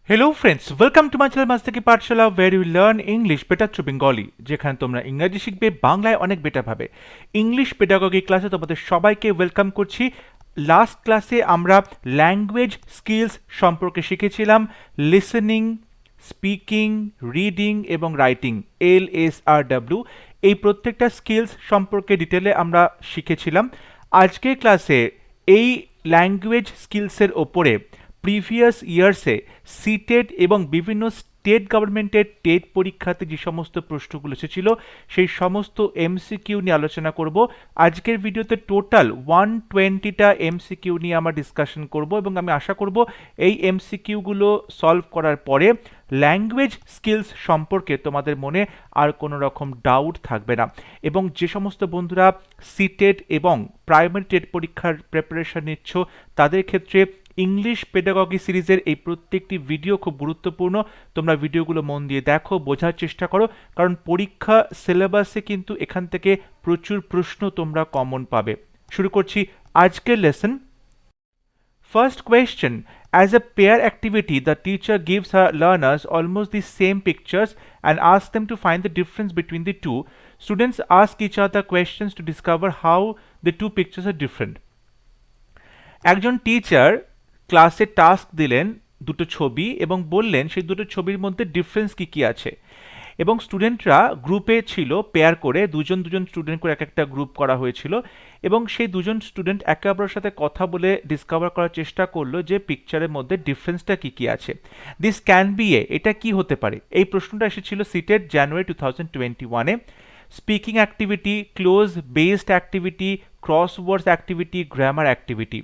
Hello friends, welcome to my channel MASTI PATHSHALA where you learn English better through Bengali যেখানে তোমরা ইংরেজি শিখবে বাংলায় অনেক বেটার ভাবে। ইংলিশ পেডাগজি ক্লাসে তোমাদের সবাইকে ওয়েলকাম করছি। লাস্ট ক্লাসে আমরা ল্যাঙ্গুয়েজ স্কিলস সম্পর্কে শিখেছিলাম লিসেনিং, স্পিকিং, রিডিং এবং রাইটিং LSRW। এই প্রত্যেকটা স্কিলস সম্পর্কে ডিটেলে আমরা শিখেছিলাম। আজকের ক্লাসে এই ল্যাঙ্গুয়েজ স্কিলসের ওপরে প্রিভিয়াস ইয়ার্সে সিটেট এবং বিভিন্ন স্টেট গভর্নমেন্টের টেট পরীক্ষাতে যে সমস্ত প্রশ্নগুলো এসেছিল সেই সমস্ত এমসিকিউ নিয়ে আলোচনা করব। আজকের ভিডিওতে টোটাল 120টা এমসিকিউ নিয়ে আমরা ডিসকাশন করব এবং আমি আশা করব এই এমসিকিউগুলো সলভ করার পরে ল্যাঙ্গুয়েজ স্কিলস সম্পর্কে তোমাদের মনে আর কোনো রকম ডাউট থাকবে না। এবং যে সমস্ত বন্ধুরা সিটেট এবং প্রাইমারি টেট পরীক্ষার প্রিপারেশন নিচ্ছ তাদের ক্ষেত্রে ইংলিশ পেডাগজি সিরিজের এই প্রত্যেকটি ভিডিও খুব গুরুত্বপূর্ণ। তোমরা ভিডিওগুলো মন দিয়ে দেখো, বোঝার চেষ্টা করো, কারণ পরীক্ষা সিলেবাসে কিন্তু এখান থেকে প্রচুর প্রশ্ন তোমরা কমন পাবে। শুরু করছি আজকের lesson. First question, as a pair activity, the teacher gives her learners almost the same pictures and asks them to find the difference between the two. Students ask each other questions to discover how the two pictures are different. একজন teacher ক্লাসে task দিলেন দুটো ছবি এবং বললেন সেই দুটো ছবির মধ্যে ডিফারেন্স কি আছে, এবং স্টুডেন্টরা গ্রুপে ছিল পেয়ার করে, দুজন স্টুডেন্ট করে একটা গ্রুপ করা হয়েছিল এবং সেই দুজন স্টুডেন্ট একে অপরের সাথে কথা বলে ডিসকভার করার চেষ্টা করলো যে পিকচারের মধ্যে ডিফারেন্সটা কি আছে। দিস ক্যান বি এটা কি হতে পারে? এই প্রশ্নটা এসেছিল সিটেট জানুয়ারি 2021-এ। Speaking activity, cloze based activity, crosswords activity, grammar activity.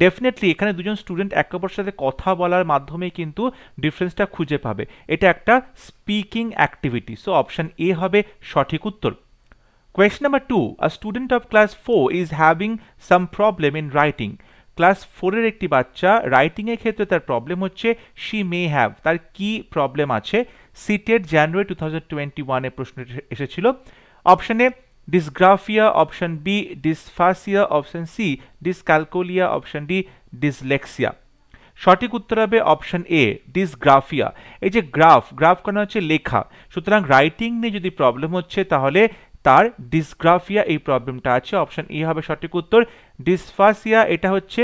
Definitely এখানে দুজন স্টুডেন্ট একে অপরের সাথে কথা বলার মাধ্যমে কিন্তু ডিফারেন্সটা খুঁজে পাবে। এটা একটা speaking activity, so option A হবে সঠিক উত্তর। Question number 2, a student of class 4 is having some problem in writing. Class 4-এর একটি বাচ্চা রাইটিংয়ের ক্ষেত্রে তার প্রবলেম হচ্ছে শি মে হ্যাভ, তার কি প্রবলেম আছে? সিটেট জানুয়ারি 2021-এ প্রশ্ন এসেছিল। Option A dysgraphia, option B dysphasia, option C dyscalculia, option D dyslexia. সঠিক উত্তর হবে অপশন এ ডিসগ্রাফিয়া। এই যে গ্রাফ কেন হচ্ছে লেখা, সুতরাং রাইটিং নিয়ে যদি প্রবলেম হচ্ছে তাহলে তার ডিসগ্রাফিয়া এই প্রবলেমটা আছে। অপশন এ হবে সঠিক উত্তর। ডিসফাসিয়া এটা হচ্ছে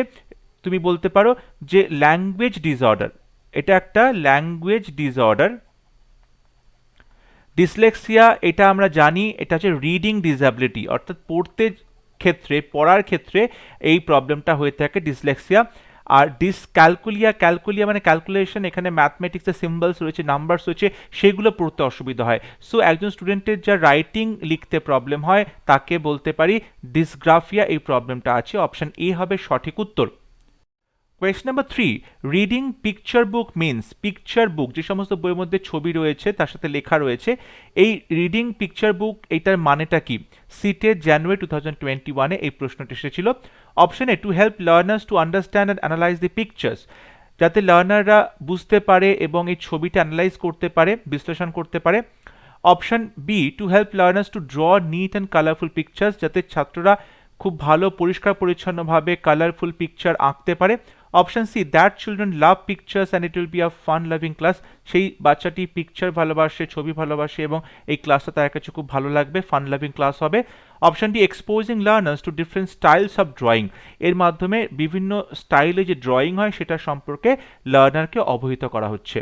তুমি বলতে পারো যে ল্যাঙ্গুয়েজ ডিসঅর্ডার, এটা একটা ল্যাঙ্গুয়েজ ডিসঅর্ডার। ডিসলেক্সিয়া এটা আমরা জানি এটা হচ্ছে রিডিং ডিসএবিলিটি, অর্থাৎ পড়ার ক্ষেত্রে এই প্রবলেমটা হয়ে থাকে ডিসলেক্সিয়া। আর ক্যালকুলিয়া মানে ক্যালকুলেশন, এখানে ম্যাথমেটিক্সের সিম্বলস রয়েছে, নাম্বারস রয়েছে, সেগুলো পড়তে অসুবিধা হয়। সো একজন স্টুডেন্টের যা রাইটিং লিখতে প্রবলেম হয় তাকে বলতে পারি ডিসগ্রাফিয়া এই প্রবলেমটা আছে। অপশন এ হবে সঠিক উত্তর। কোয়েশ্চন নাম্বার 3, রিডিং পিকচার বুক মিনস। পিকচার বুক যে সমস্ত বইয়ের মধ্যে ছবি রয়েছে তার সাথে লেখা রয়েছে, এই রিডিং পিকচার বুক এইটার মানেটা কি? সিটেট জানুয়ারি 2021-এ এই প্রশ্নটি এসেছিল। Option A two help learners to understand and analyse the pictures, যাতে লার্নাররা বুঝতে পারে এবং এই ছবিটা অ্যানালাইজ করতে পারে, বিশ্লেষণ করতে পারে। Option B to help learners to draw neat and colourful pictures, যাতে ছাত্ররা খুব ভালো পরিষ্কার পরিচ্ছন্নভাবে কালারফুল পিকচার আঁকতে পারে। Option see that children love pictures and it will be a fun loving class, সেই বাচ্চাটি পিকচার ভালোবাসে, ছবি ভালোবাসে এবং এই ক্লাসটা তার কাছে খুব ভালো লাগবে, ফান লাভিং ক্লাস হবে। Option D exposing learners two different styles of drawing, এর মাধ্যমে বিভিন্ন স্টাইলে যে ড্রয়িং হয় সেটা সম্পর্কে লার্নারকে অবহিত করা হচ্ছে।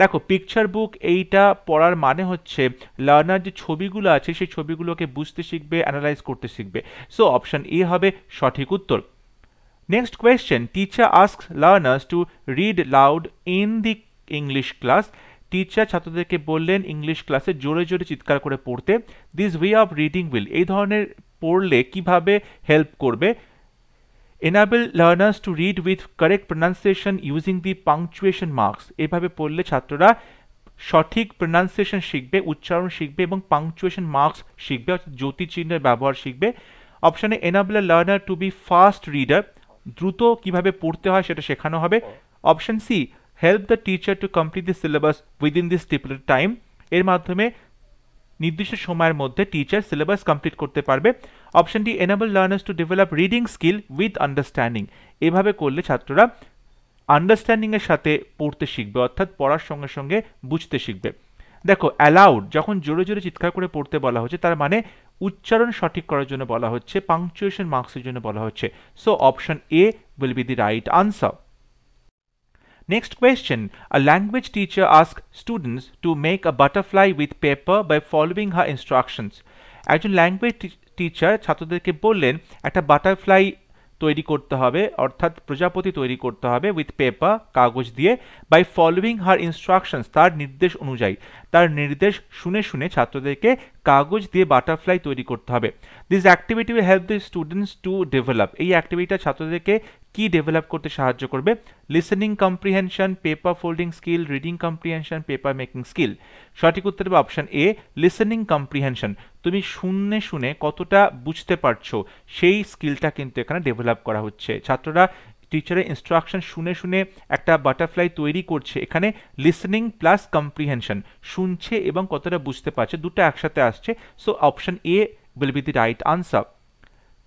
দেখো পিকচার বুক এইটা পড়ার মানে হচ্ছে লার্নার যে ছবিগুলো আছে সেই ছবিগুলোকে বুঝতে শিখবে, অ্যানালাইজ করতে শিখবে। সো অপশন এ হবে সঠিক উত্তর। Next question, teacher asks learners to read loud in the English class. Teacher ছাত্রদেরকে বললেন ইংলিশ ক্লাসে জোরে জোরে চিৎকার করে পড়তে। This way of reading will, এই ধরনের পড়লে কিভাবে হেল্প করবে? enable learners to read with correct pronunciation using the punctuation marks, এভাবে পড়লে ছাত্ররা সঠিক প্রনাউন্সিয়েশন শিখবে, উচ্চারণ শিখবে এবং পাংচুয়েশন মার্কস শিখবে, অর্থাৎ জ্যোতি চিহ্নের ব্যবহার শিখবে। অপশনে enable learner to be fast reader, দ্রুত কিভাবে পড়তে হয় সেটা শেখানো হবে। Option C help the teacher to complete the syllabus within this stipulated time, এর মাধ্যমে নির্দিষ্ট সময়ের মধ্যে টিচার সিলেবাস কমপ্লিট করতে পারবে। Option D enable learners to develop reading skill with understanding, এভাবে করলে ছাত্ররা আন্ডারস্ট্যান্ডিংয়ের সাথে পড়তে শিখবে, অর্থাৎ পড়ার সঙ্গে সঙ্গে বুঝতে শিখবে। দেখো অ্যালাউড যখন জোরে জোরে চিৎকার করে পড়তে বলা হচ্ছে, তার মানে উচ্চারণ সঠিক করার জন্য বলা হচ্ছে, পাংচুয়েশন মার্কসের জন্য বলা হচ্ছে। So option A will be the right answer. Next question. A language teacher asks students to make a butterfly with paper by following her instructions. একজন ল্যাঙ্গুয়েজ টিচার ছাত্রদেরকে বললেন একটা বাটারফ্লাই তৈরি করতে হবে, অর্থাৎ প্রজাপতি তৈরি করতে হবে উইথ পেপার, কাগজ দিয়ে, বাই ফলোয়িং হার ইনস্ট্রাকশনস, তার নির্দেশ অনুযায়ী, তার নির্দেশ শুনে শুনে ছাত্রদেরকে কাগজ দিয়ে বাটারফ্লাই তৈরি করতে হবে। This activity will help the students to develop, এই অ্যাক্টিভিটিটা ছাত্রদেরকে কি ডেভেলপ করতে সাহায্য করবে? Listening comprehension, paper folding skill, reading comprehension, paper making skill. সঠিক উত্তর হবে অপশন এ, লিসেনিং কম্প্রিহেনশন। তুমি শুনে শুনে কতটা বুঝতে পারছো সেই স্কিলটা কিন্তু এখানে ডেভেলপ করা হচ্ছে। ছাত্ররা টিচারের ইনস্ট্রাকশন শুনে শুনে একটা বাটারফ্লাই তৈরি করছে, এখানে লিসেনিং প্লাস কম্প্রিহেনশন, শুনছে এবং কতটা বুঝতে পারছে, দুটো একসাথে আসছে। So option A will be the right answer.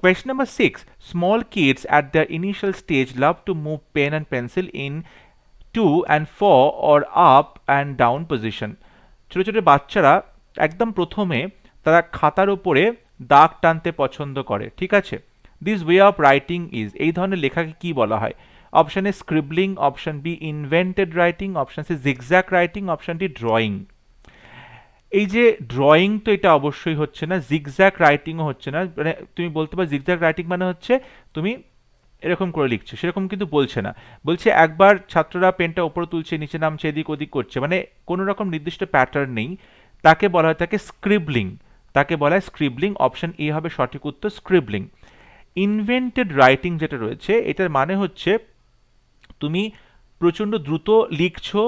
Question number 6. Small kids at their initial stage love to move pen and pencil in to and for or up and down position. ছোট ছোট বাচ্চারা একদম প্রথমে তারা খাতার উপরে দাগ টানতে পছন্দ করে, ঠিক আছে? This way of writing is, এই ধরনের লেখাকে কি বলা হয়? Option A scribbling, option B invented writing, option C zigzag writing, option D drawing. এই যে ড্রয়িং তো এটা অবশ্যই হচ্ছে না, জিগজ্যাগ রাইটিংও হচ্ছে না। মানে তুমি বলতে পারো জিগজ্যাগ রাইটিং মানে হচ্ছে তুমি এরকম করে লিখছো, সেরকম কিন্তু বলছে না। বলছে একবার ছাত্ররা পেনটা ওপরে তুলছে, নিচে নামছে, এদিক ওদিক করছে, মানে কোনো রকম নির্দিষ্ট প্যাটার্ন নেই, তাকে বলা হয় তাকে স্ক্রিবলিং, তাকে বলা হয় স্ক্রিবলিং। অপশন এ হবে সঠিক উত্তর, স্ক্রিবলিং। ইনভেন্টেড রাইটিং যেটা রয়েছে, এটার মানে হচ্ছে তুমি প্রচণ্ড দ্রুত লিখছো,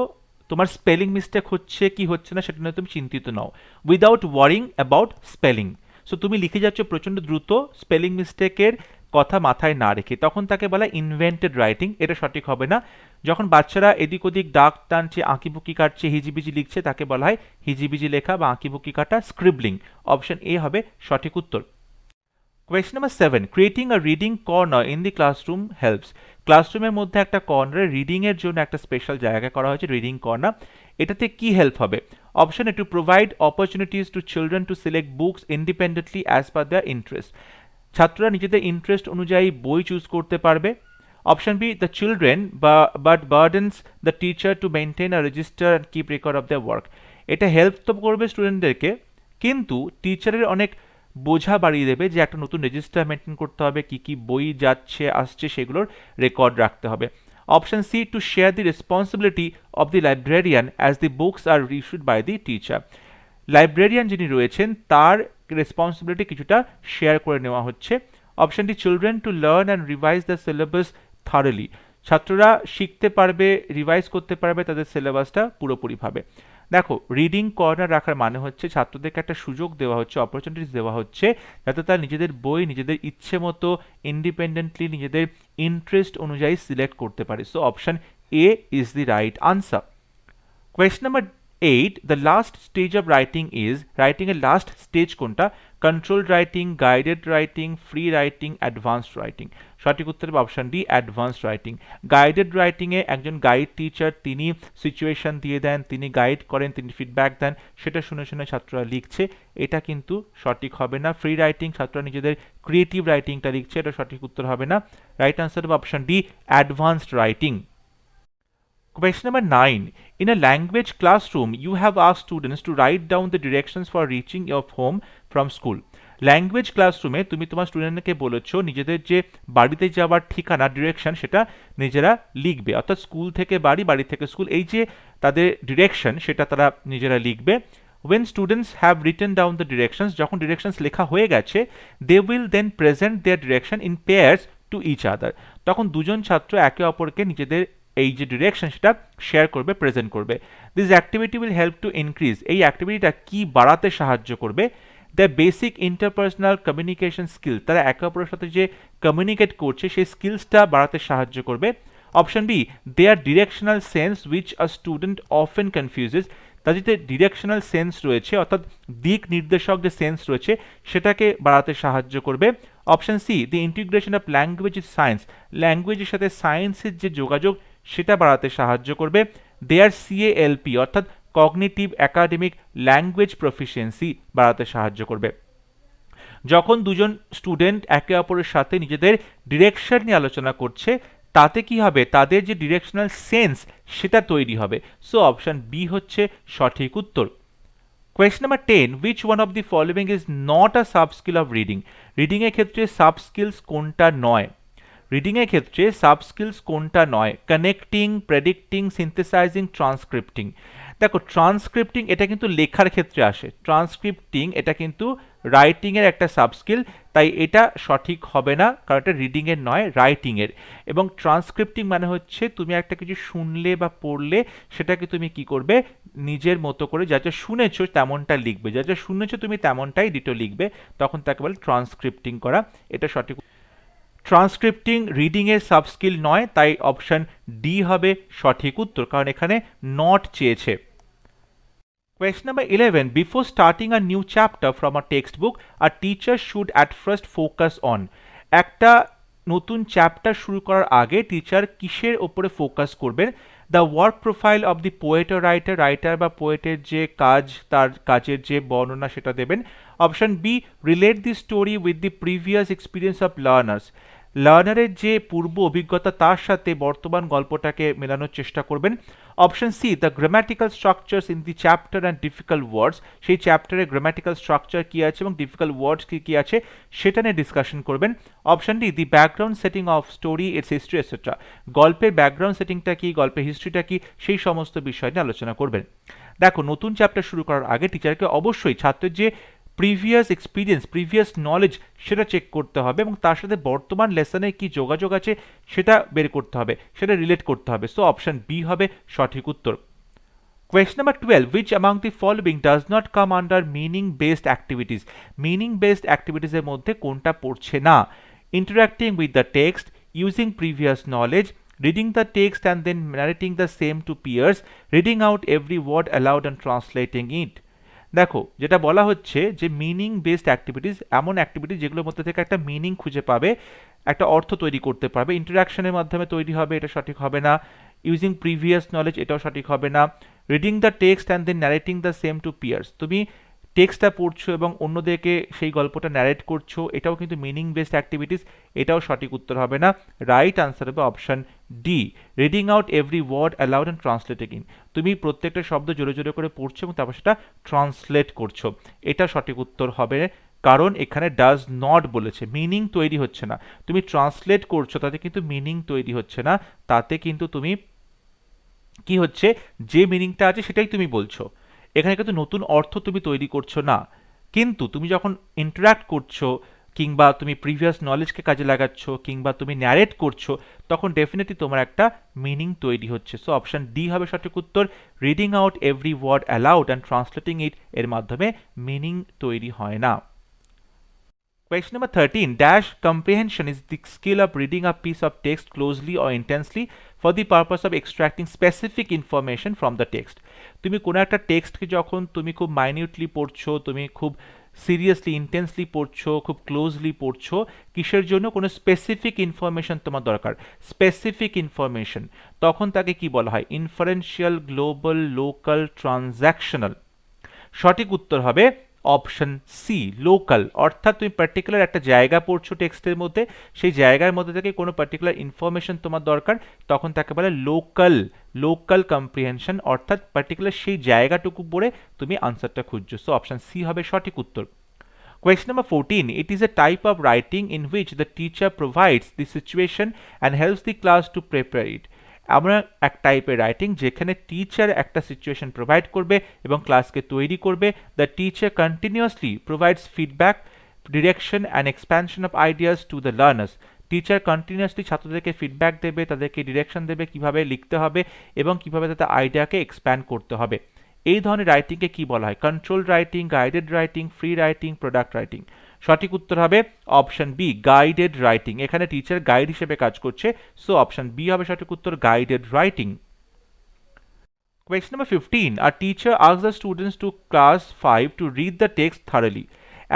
তোমার স্পেলিং মিস্টেক হচ্ছে কি হচ্ছে না সেটা নিয়ে তুমি চিন্তিত নও, without worrying about spelling. So তুমি লিখে যাচ্ছ প্রচণ্ড দ্রুত, স্পেলিং মিস্টেকের কথা মাথায় না রেখে, তখন তাকে বলা ইনভেন্টেড রাইটিং। এটা সঠিক হবে না। যখন বাচ্চারা এদিক ওদিক দাগ টানছে, আঁকিবুকি কাটছে, হিজিবিজি লিখছে, তাকে বলা হয় হিজিবিজি লেখা বা আঁকিবুকি কাটা, স্ক্রিবলিং। অপশন এ হবে সঠিক উত্তর। Question number 7. Creating a reading corner in the classroom helps. ক্লাসরুমের মধ্যে একটা কর্নারে রিডিং এর জন্য একটা স্পেশাল জায়গা করা হয়েছে, রিডিং কর্নার। এটাতে কি হেল্প হবে? Option A to provide opportunities to children to select books independently as per their interest. ছাত্ররা নিজেদের ইন্টারেস্ট অনুযায়ী বই চুজ করতে পারবে। Option B, the children but burdens the teacher to maintain a register and keep record of their work. এটা help তো করবে স্টুডেন্টদেরকে, কিন্তু টিচারের অনেক বোঝা বাড়িয়ে দেবে যে একটা নতুন রেজিস্টার মেনটেন করতে হবে, কি কি বই যাচ্ছে আসছে সেগুলোর রেকর্ড রাখতে হবে। Option C, to share the responsibility of the librarian as the books are issued by the teacher. Librarian যিনি রয়েছেন তার রেসপন্সিবিলিটি কিছুটা শেয়ার করে নেওয়া হচ্ছে। Option D, children to learn and revise the syllabus thoroughly. ছাত্ররা শিখতে পারবে, রিভাইজ করতে পারবে তাদের সিলেবাসটা পুরোপুরিভাবে। দেখো, রিডিং কর্নার রাখার মানে হচ্ছে ছাত্রদেরকে একটা সুযোগ দেওয়া হচ্ছে, অপরচুনিটিস দেওয়া হচ্ছে, যাতে তারা নিজেদের বই নিজেদের ইচ্ছে মতো ইন্ডিপেন্ডেন্টলি নিজেদের ইন্টারেস্ট অনুযায়ী সিলেক্ট করতে পারে। So option A is the right answer. Question number 8. The last stage of writing is, writing এর লাস্ট স্টেজ কোনটা? Controlled writing, guided writing, free writing, advanced writing. সঠিক উত্তর হবে option D, advanced writing. Guided রাইটিংয়ে একজন guide teacher, তিনি situation দিয়ে দেন, তিনি গাইড করেন, তিনি ফিডব্যাক দেন, সেটা শুনে শুনে ছাত্ররা লিখছে, এটা কিন্তু সঠিক হবে না। ফ্রি রাইটিং, ছাত্ররা নিজেদের ক্রিয়েটিভ রাইটিংটা লিখছে, এটা সঠিক উত্তর হবে না। রাইট আনসার হবে option D, advanced writing. Question number 9. In a language classroom, you have asked students to write down the directions for reaching your home from school. Language ক্লাসরুমে তুমি তোমার স্টুডেন্টকে বলেছো নিজেদের যে বাড়িতে যাওয়ার ঠিকানা, ডিরেকশন, সেটা নিজেরা লিখবে, অর্থাৎ স্কুল থেকে বাড়ি, বাড়ি থেকে স্কুল, এই যে তাদের ডিরেকশন সেটা তারা নিজেরা লিখবে। When students have written down the directions, যখন ডিরেকশনস লেখা হয়ে গেছে, they will then present their direction in pairs to each other. তখন দুজন ছাত্র একে অপরকে নিজেদের এই যে ডিরেকশন সেটা শেয়ার করবে, প্রেজেন্ট করবে। This activity will help to increase, এই অ্যাক্টিভিটিটা কি বাড়াতে সাহায্য করবে? The basic interpersonal communication skill, তারা একে অপরের সাথে যে কমিউনিকেট করছে সেই স্কিলসটা বাড়াতে সাহায্য করবে। Option B, their directional sense which a student often confuses, তাদের যে ডিরেকশনাল সেন্স রয়েছে, অর্থাৎ দিক নির্দেশক যে সেন্স রয়েছে সেটাকে বাড়াতে সাহায্য করবে। Option C, the integration of language is science, ল্যাঙ্গুয়েজের সাথে সায়েন্সের যে যোগাযোগ সেটা বাড়াতে সাহায্য করবে। দেয়ার CALP অর্থাৎ কগনিটিভ একাডেমিক ল্যাঙ্গুয়েজ প্রফিসিয়েন্সি বাড়াতে সাহায্য করবে। যখন দুজন স্টুডেন্ট একে অপরের সাথে নিজেদের ডিরেকশন নিয়ে আলোচনা করছে, তাতে কি হবে, তাদের যে ডিরেকশনাল সেন্স সেটা তৈরি হবে। সো অপশন বি হচ্ছে সঠিক উত্তর। Question number 10, which one of the following is not a sub skill of reading? Reading এর ক্ষেত্রে সাব স্কিলস কোনটা নয়? রিডিং এর ক্ষেত্রে সাব স্কিলস কোনটা নয়? Connecting, predicting, synthesising, transcripting. দেখো, ট্রান্সক্রিপ্টিং এটা কিন্তু লেখার ক্ষেত্রে আসে, ট্রান্সক্রিপ্টিং এটা কিন্তু রাইটিং এর একটা সাব স্কিল, তাই এটা সঠিক হবে না, কারণ এটা রিডিং এর নয়, রাইটিং এর। এবং ট্রান্সক্রিপ্টিং মানে হচ্ছে তুমি একটা কিছু শুনলে বা পড়লে সেটাকে তুমি কি করবে, নিজের মতো করে যা যা শুনেছো তেমনটা লিখবে, যা যা শুনেছো তুমি তেমনটাই ডিটো লিখবে, তখন তাকে বলে ট্রান্সক্রিপ্টিং করা। এটা সঠিক। ট্রান্সক্রিপ্টিং রিডিং এর সাব স্কিল নয়, তাই অপশন ডি হবে সঠিক উত্তর, কারণ এখানে নট চেয়েছে। Question number 11. Before starting a new chapter from a textbook, a teacher should at first focus on. একটা নতুন চ্যাপ্টার শুরু করার আগে টিচার কিসের ওপরে ফোকাস করবেন? The work profile of the poet ও রাইটার, রাইটার বা পোয়েটের যে কাজ, তার কাজের যে বর্ণনা সেটা দেবেন। Option B, relate the story with the previous experience of learners, লার্নারের যে পূর্ব অভিজ্ঞতা তার সাথে বর্তমান গল্পটাকে মেলানোর চেষ্টা করবেন। Option C, the grammatical structures in the chapter and difficult words, সেই চ্যাপ্টারের গ্রামাটিক্যাল স্ট্রাকচার কী আছে এবং ডিফিকাল্ট ওয়ার্ডস কী আছে সেটা নিয়ে ডিসকাশন করবেন। Option D, the background setting of story, it's history etcetera, গল্পের ব্যাকগ্রাউন্ড সেটিংটা কি, গল্পের হিস্ট্রিটা কি, সেই সমস্ত বিষয় নিয়ে আলোচনা করবেন। দেখো, নতুন চ্যাপ্টার শুরু করার আগে টিচারকে অবশ্যই ছাত্রের যে প্রিভিয়াস এক্সপিরিয়েন্স, প্রিভিয়াস নলেজ সেটা চেক করতে হবে এবং তার সাথে বর্তমান লেসনে কি যোগাযোগ আছে সেটা বের করতে হবে, সেটা রিলেট করতে হবে। সো অপশন বি হবে সঠিক উত্তর। Question number 12. Which among the following does not come under meaning based activities? Meaning based activities এর মধ্যে কোনটা পড়ছে না? Interacting with the text, using previous knowledge, reading the text and then narrating the same to peers, reading out every word aloud and translating it. দেখো, যেটা বলা হচ্ছে যে মিনিং বেসড অ্যাক্টিভিটিস এমন অ্যাক্টিভিটিস যেগুলোর মধ্যে থেকে একটা মিনিং খুঁজে পাবে, একটা অর্থ তৈরি করতে পারবে, ইন্টারাকশনের মাধ্যমে তৈরি হবে, এটা সঠিক হবে না। ইউজিং প্রিভিয়াস নলেজ, এটাও সঠিক হবে না। Reading the text and then narrating the same to peers, তুমি টেক্সটটা পড়ছো এবং অন্যদেরকে সেই গল্পটা ন্যারেট করছো, এটাও কিন্তু মিনিং বেসড অ্যাক্টিভিটিস, এটাও সঠিক উত্তর হবে না। রাইট আনসার হবে option D, reading out every word aloud and translating in, তুমি প্রত্যেকটা শব্দ জোরে জোরে করে পড়ছো এবং তারপর সেটা ট্রান্সলেট করছো, এটা সঠিক উত্তর হবে, কারণ এখানে ডাজ নট বলেছে, মিনিং তৈরি হচ্ছে না। তুমি ট্রান্সলেট করছো, তাতে কিন্তু মিনিং তৈরি হচ্ছে না, তাতে কিন্তু তুমি কি হচ্ছে, যে মিনিংটা আছে সেটাই তুমি বলছো, এখানে কিন্তু নতুন অর্থ তুমি তৈরি করছো না। কিন্তু তুমি যখন ইন্টারাক্ট করছো কিংবা তুমি প্রিভিয়াস নলেজকে কাজে লাগাচ্ছ কিংবা তুমি ন্যারেট করছো, তখন ডেফিনেটলি তোমার একটা মিনিং তৈরি হচ্ছে। সো অপশন ডি হবে সঠিক উত্তর, reading out every word aloud and translating it, এর মাধ্যমে মিনিং তৈরি হয় না। Question number 13. Dash comprehension is the skill of reading a piece of text closely or intensely for the purpose of extracting specific information from the text. তুমি কোনো একটা টেক্সটকে যখন তুমি খুব মাইনিউটলি পড়ছো, তুমি খুব সিরিয়াসলি ইন্টেন্সলি পড়ছো, খুব ক্লোজলি পড়ছো, কিসের জন্য, কোনো স্পেসিফিক ইনফরমেশন তোমার দরকার, স্পেসিফিক ইনফরমেশন, তখন তাকে কি বলা হয়, ইনফারেন্সিয়াল, গ্লোবাল, লোকাল, ট্রানজ্যাকশনাল। সঠিক উত্তর হবে অপশন সি, লোকাল। অর্থাৎ তুমি পার্টিকুলার একটা জায়গা পড়ছো টেক্সটের মধ্যে, সেই জায়গার মধ্যে থেকে কোনো পার্টিকুলার ইনফরমেশন তোমার দরকার, তখন তাকে বলে লোকাল, লোকাল কম্প্রিহেনশন, অর্থাৎ পার্টিকুলার সেই জায়গাটুকু পড়ে তুমি আনসারটা খুঁজছো। সো অপশন সি হবে সঠিক উত্তর। Question number 14. It is a type of writing in which the teacher provides the situation and helps the class to prepare it. আমরা এক টাইপের রাইটিং যেখানে টিচার একটা সিচুয়েশন প্রোভাইড করবে এবং ক্লাসকে তৈরি করবে। The teacher continuously provides feedback, direction and expansion of ideas to the learners. Teacher continuously ছাত্রদেরকে ফিডব্যাক দেবে, তাদেরকে ডিরেকশন দেবে কীভাবে লিখতে হবে এবং কীভাবে তাদের আইডিয়াকে এক্সপ্যান্ড করতে হবে। এই ধরনের রাইটিংকে কি বলা হয়, control writing, guided writing, free writing, product writing. সঠিক উত্তর হবে অপশন বি, গাইডেড রাইটিং। এখানে টিচার গাইড হিসেবে কাজ করছে, সো অপশন বি হবে সঠিক উত্তর, guided writing. Question number 15. A teacher asks the students to class 5 to read the text thoroughly.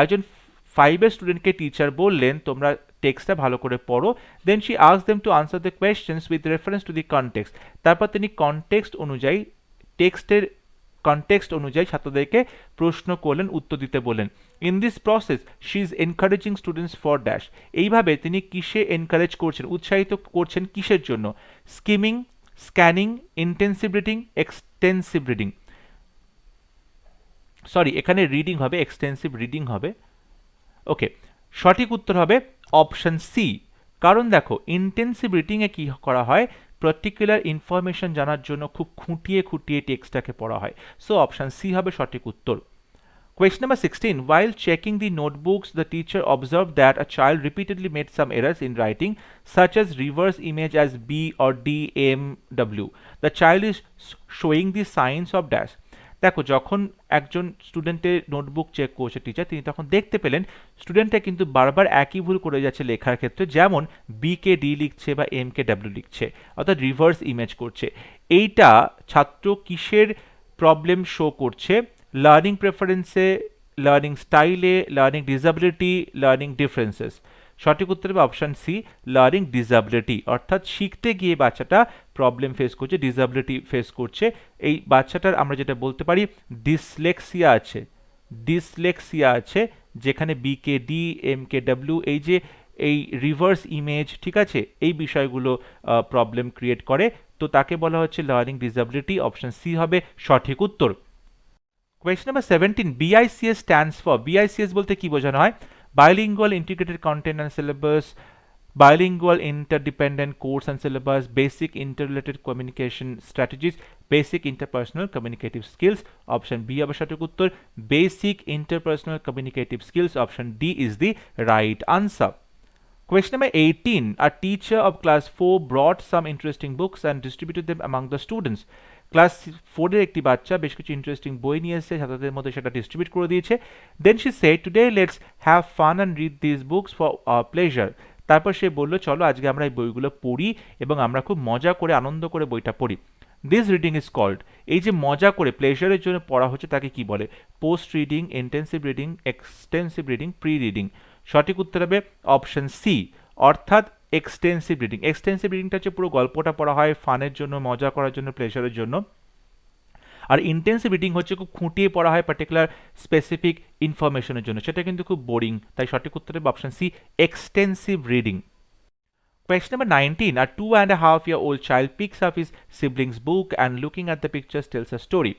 একজন 5 এর স্টুডেন্টকে টিচার বললেন তোমরা টেক্সটটা ভালো করে পড়ো। Then she ask them to answer the questions with reference to the context. তারপর তিনি কনটেক্সট অনুযায়ী টেক্সটের কনটেক্সট অনুযায়ী ছাত্রদেরকে প্রশ্ন করলেন, উত্তর দিতে বললেন। In this process she is encouraging students for dash. এইভাবে তিনি কিসে এনকারেজ করছেন, উৎসাহিত করছেন কিসের জন্য? Skimming, scanning, intensive reading, extensive reading. Sorry, এখানে রিডিং হবে, এক্সটেন্সিভ রিডিং হবে। ওকে, সঠিক উত্তর হবে অপশন সি। কারণ দেখো, ইন্টেন্সিভ রিডিংয়ে কি করা হয়, পার্টিকুলার ইনফরমেশন জানার জন্য খুব খুঁটিয়ে খুঁটিয়ে টেক্সটটাকে পড়া হয়। সো অপশন সি হবে সঠিক উত্তর। Question number 16. While checking the notebooks, the teacher observed that a child repeatedly made some errors in writing, such as reverse image as B or D, M, W. The child is showing the signs of dash. দেখো, যখন একজন স্টুডেন্টের notebook check করছে teacher, তিনি তখন দেখতে পেলেন স্টুডেন্টটা কিন্তু বারবার একই ভুল করে যাচ্ছে লেখার ক্ষেত্রে, যেমন বি কে ডি লিখছে বা এম কে ডাব্লিউ লিখছে, অর্থাৎ রিভার্স ইমেজ করছে। এইটা ছাত্র কিসের প্রবলেম শো করছে? লার্নিং প্রেফারেন্সে, লার্নিং স্টাইলে, লার্নিং ডিসএবিলিটি, লার্নিং ডিফারেন্সেস। সঠিক উত্তর হবে অপশন সি, লার্নিং ডিসএবিলিটি। অর্থাৎ শিখতে গিয়ে বাচ্চাটা প্রবলেম ফেস করছে, ডিসএবিলিটি ফেস করছে। এই বাচ্চাটার আমরা যেটা বলতে পারি ডিসলেক্সিয়া আছে, ডিসলেক্সিয়া আছে, যেখানে বি কে ডি, এম কে ডাব্লিউ, এই যে এই রিভার্স ইমেজ, ঠিক আছে, এই বিষয়গুলো প্রবলেম ক্রিয়েট করে, তো তাকে বলা হচ্ছে লার্নিং ডিসএবিলিটি। অপশন সি হবে সঠিক উত্তর। Question number 17. BICS stands for, BICS বলতে কি বোঝানো হয়? Bilingual Integrated Content and Syllabus, Bilingual Interdependent Course and Syllabus, Basic Interrelated Communication Strategies, Basic Interpersonal Communicative Skills. Option B হবে সঠিক উত্তর, Basic Interpersonal Communicative Skills. Option D is the right answer. Question number 18. A teacher of class 4 brought some interesting books and distributed them among the students. Class 4-এর একটি বাচ্চা বেশ কিছু interesting বই নিয়ে এসেছে, ছাত্রদের মধ্যে সেটা ডিস্ট্রিবিউট করে দিয়েছে। Then she said, today let's have fun and read this books for pleasure. তারপর সে বললো, চলো আজকে আমরা এই বইগুলো পড়ি এবং আমরা খুব মজা করে, আনন্দ করে বইটা পড়ি। দিস রিডিং ইজ কল্ড, এই যে মজা করে প্লেজারের জন্য পড়া হচ্ছে তাকে কি বলে? Post reading, intensive reading, extensive reading, pre reading. সঠিক উত্তর হবে অপশন সি, অর্থাৎ এক্সটেন্সিভ রিডিং। এক্সটেন্সিভ রিডিংটা হচ্ছে পুরো গল্পটা পড়া হয় ফানের জন্য, মজা করার জন্য, প্লেজারের জন্য। আর ইন্টেন্সিভ রিডিং হচ্ছে খুব খুঁটিয়ে পড়া হয় পার্টিকুলার স্পেসিফিক ইনফরমেশনের জন্য, সেটা কিন্তু খুব বোরিং। তাই সঠিক উত্তর হবে option C, extensive reading. Question number 19. A 2.5-year-old child picks up his sibling's book and looking at the pictures tells a story.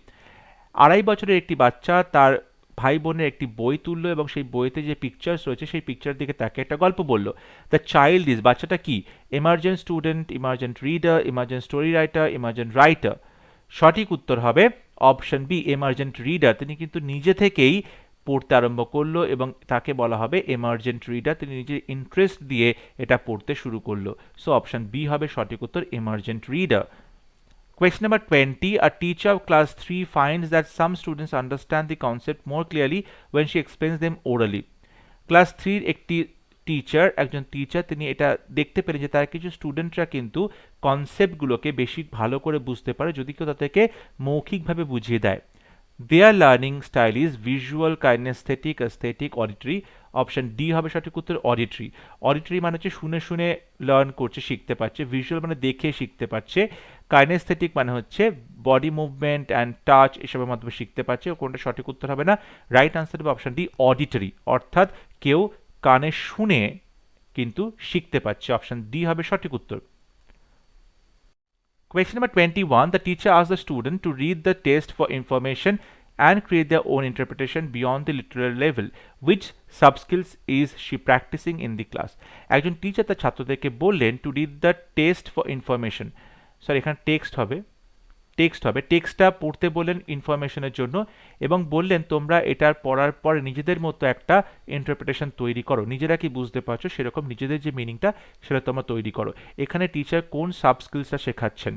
2.5 বছরের একটি বাচ্চা তার ভাই বোনের একটি বই তুললো এবং সেই বইতে যে পিকচার্স রয়েছে সেই পিকচার দিকে তাকে একটা গল্প বললো। দ্য চাইল্ড ইজ, বাচ্চাটা কি? এমার্জেন্ট student, emergent reader, emergent story writer, emergent writer. সঠিক উত্তর হবে অপশন বি, এমার্জেন্ট রিডার। তিনি কিন্তু নিজে থেকেই পড়তে আরম্ভ করলো এবং তাকে বলা হবে এমার্জেন্ট রিডার। তিনি নিজের ইন্টারেস্ট দিয়ে এটা পড়তে শুরু করলো। সো অপশন বি হবে সঠিক উত্তর, এমার্জেন্ট reader. Question number 20. A teacher of class 3 finds that some students understand the concept more clearly when she explains them orally. Class 3 একটি টিচার, একজন টিচার, তিনি এটা দেখতে পেলেন যে তার কিছু স্টুডেন্টরা কিন্তু কনসেপ্টগুলোকে বেশি ভালো করে বুঝতে পারে যদি কেউ তাদেরকে মৌখিকভাবে বুঝিয়ে দেয়। Their learning style is visual, kinesthetic, aesthetic, auditory. Option D হবে সঠিক উত্তর, অডিটরি। অডিটরি মানে হচ্ছে শুনে শুনে লার্ন করছে, শিখতে পারছে। ভিজুয়াল মানে দেখে শিখতে পারছে। কাইনেস্থেটিক মানে হচ্ছে বডি মুভমেন্ট অ্যান্ড টাচ, এসবের মাধ্যমে শিখতে পারছে। কোনটা সঠিক উত্তর হবে না, রাইট আনসার হবে অপশন ডি, অডিটরি। অর্থাৎ কেউ কানে শুনে কিন্তু শিখতে পারছে। অপশন ডি হবে সঠিক উত্তর। Question number 21. The teacher asks the student to read the test for information and create their own interpretation beyond the literal level. Which sub-skills is she practicing in the class? একজন teacher তার ছাত্রদেরকে বললেন to read the test for information. Sorry, এখানে text হবে, টেক্সটটা পড়তে বললেন ইনফরমেশনের জন্য এবং বললেন তোমরা এটার পড়ার পর নিজেদের মতো একটা ইন্টারপ্রিটেশন তৈরি করো, নিজেরা কি বুঝতে পারছো সেরকম নিজেদের যে মিনিংটা সেটা তোমরা তৈরি করো। এখানে টিচার কোন সাব স্কিলসটা শেখাচ্ছেন?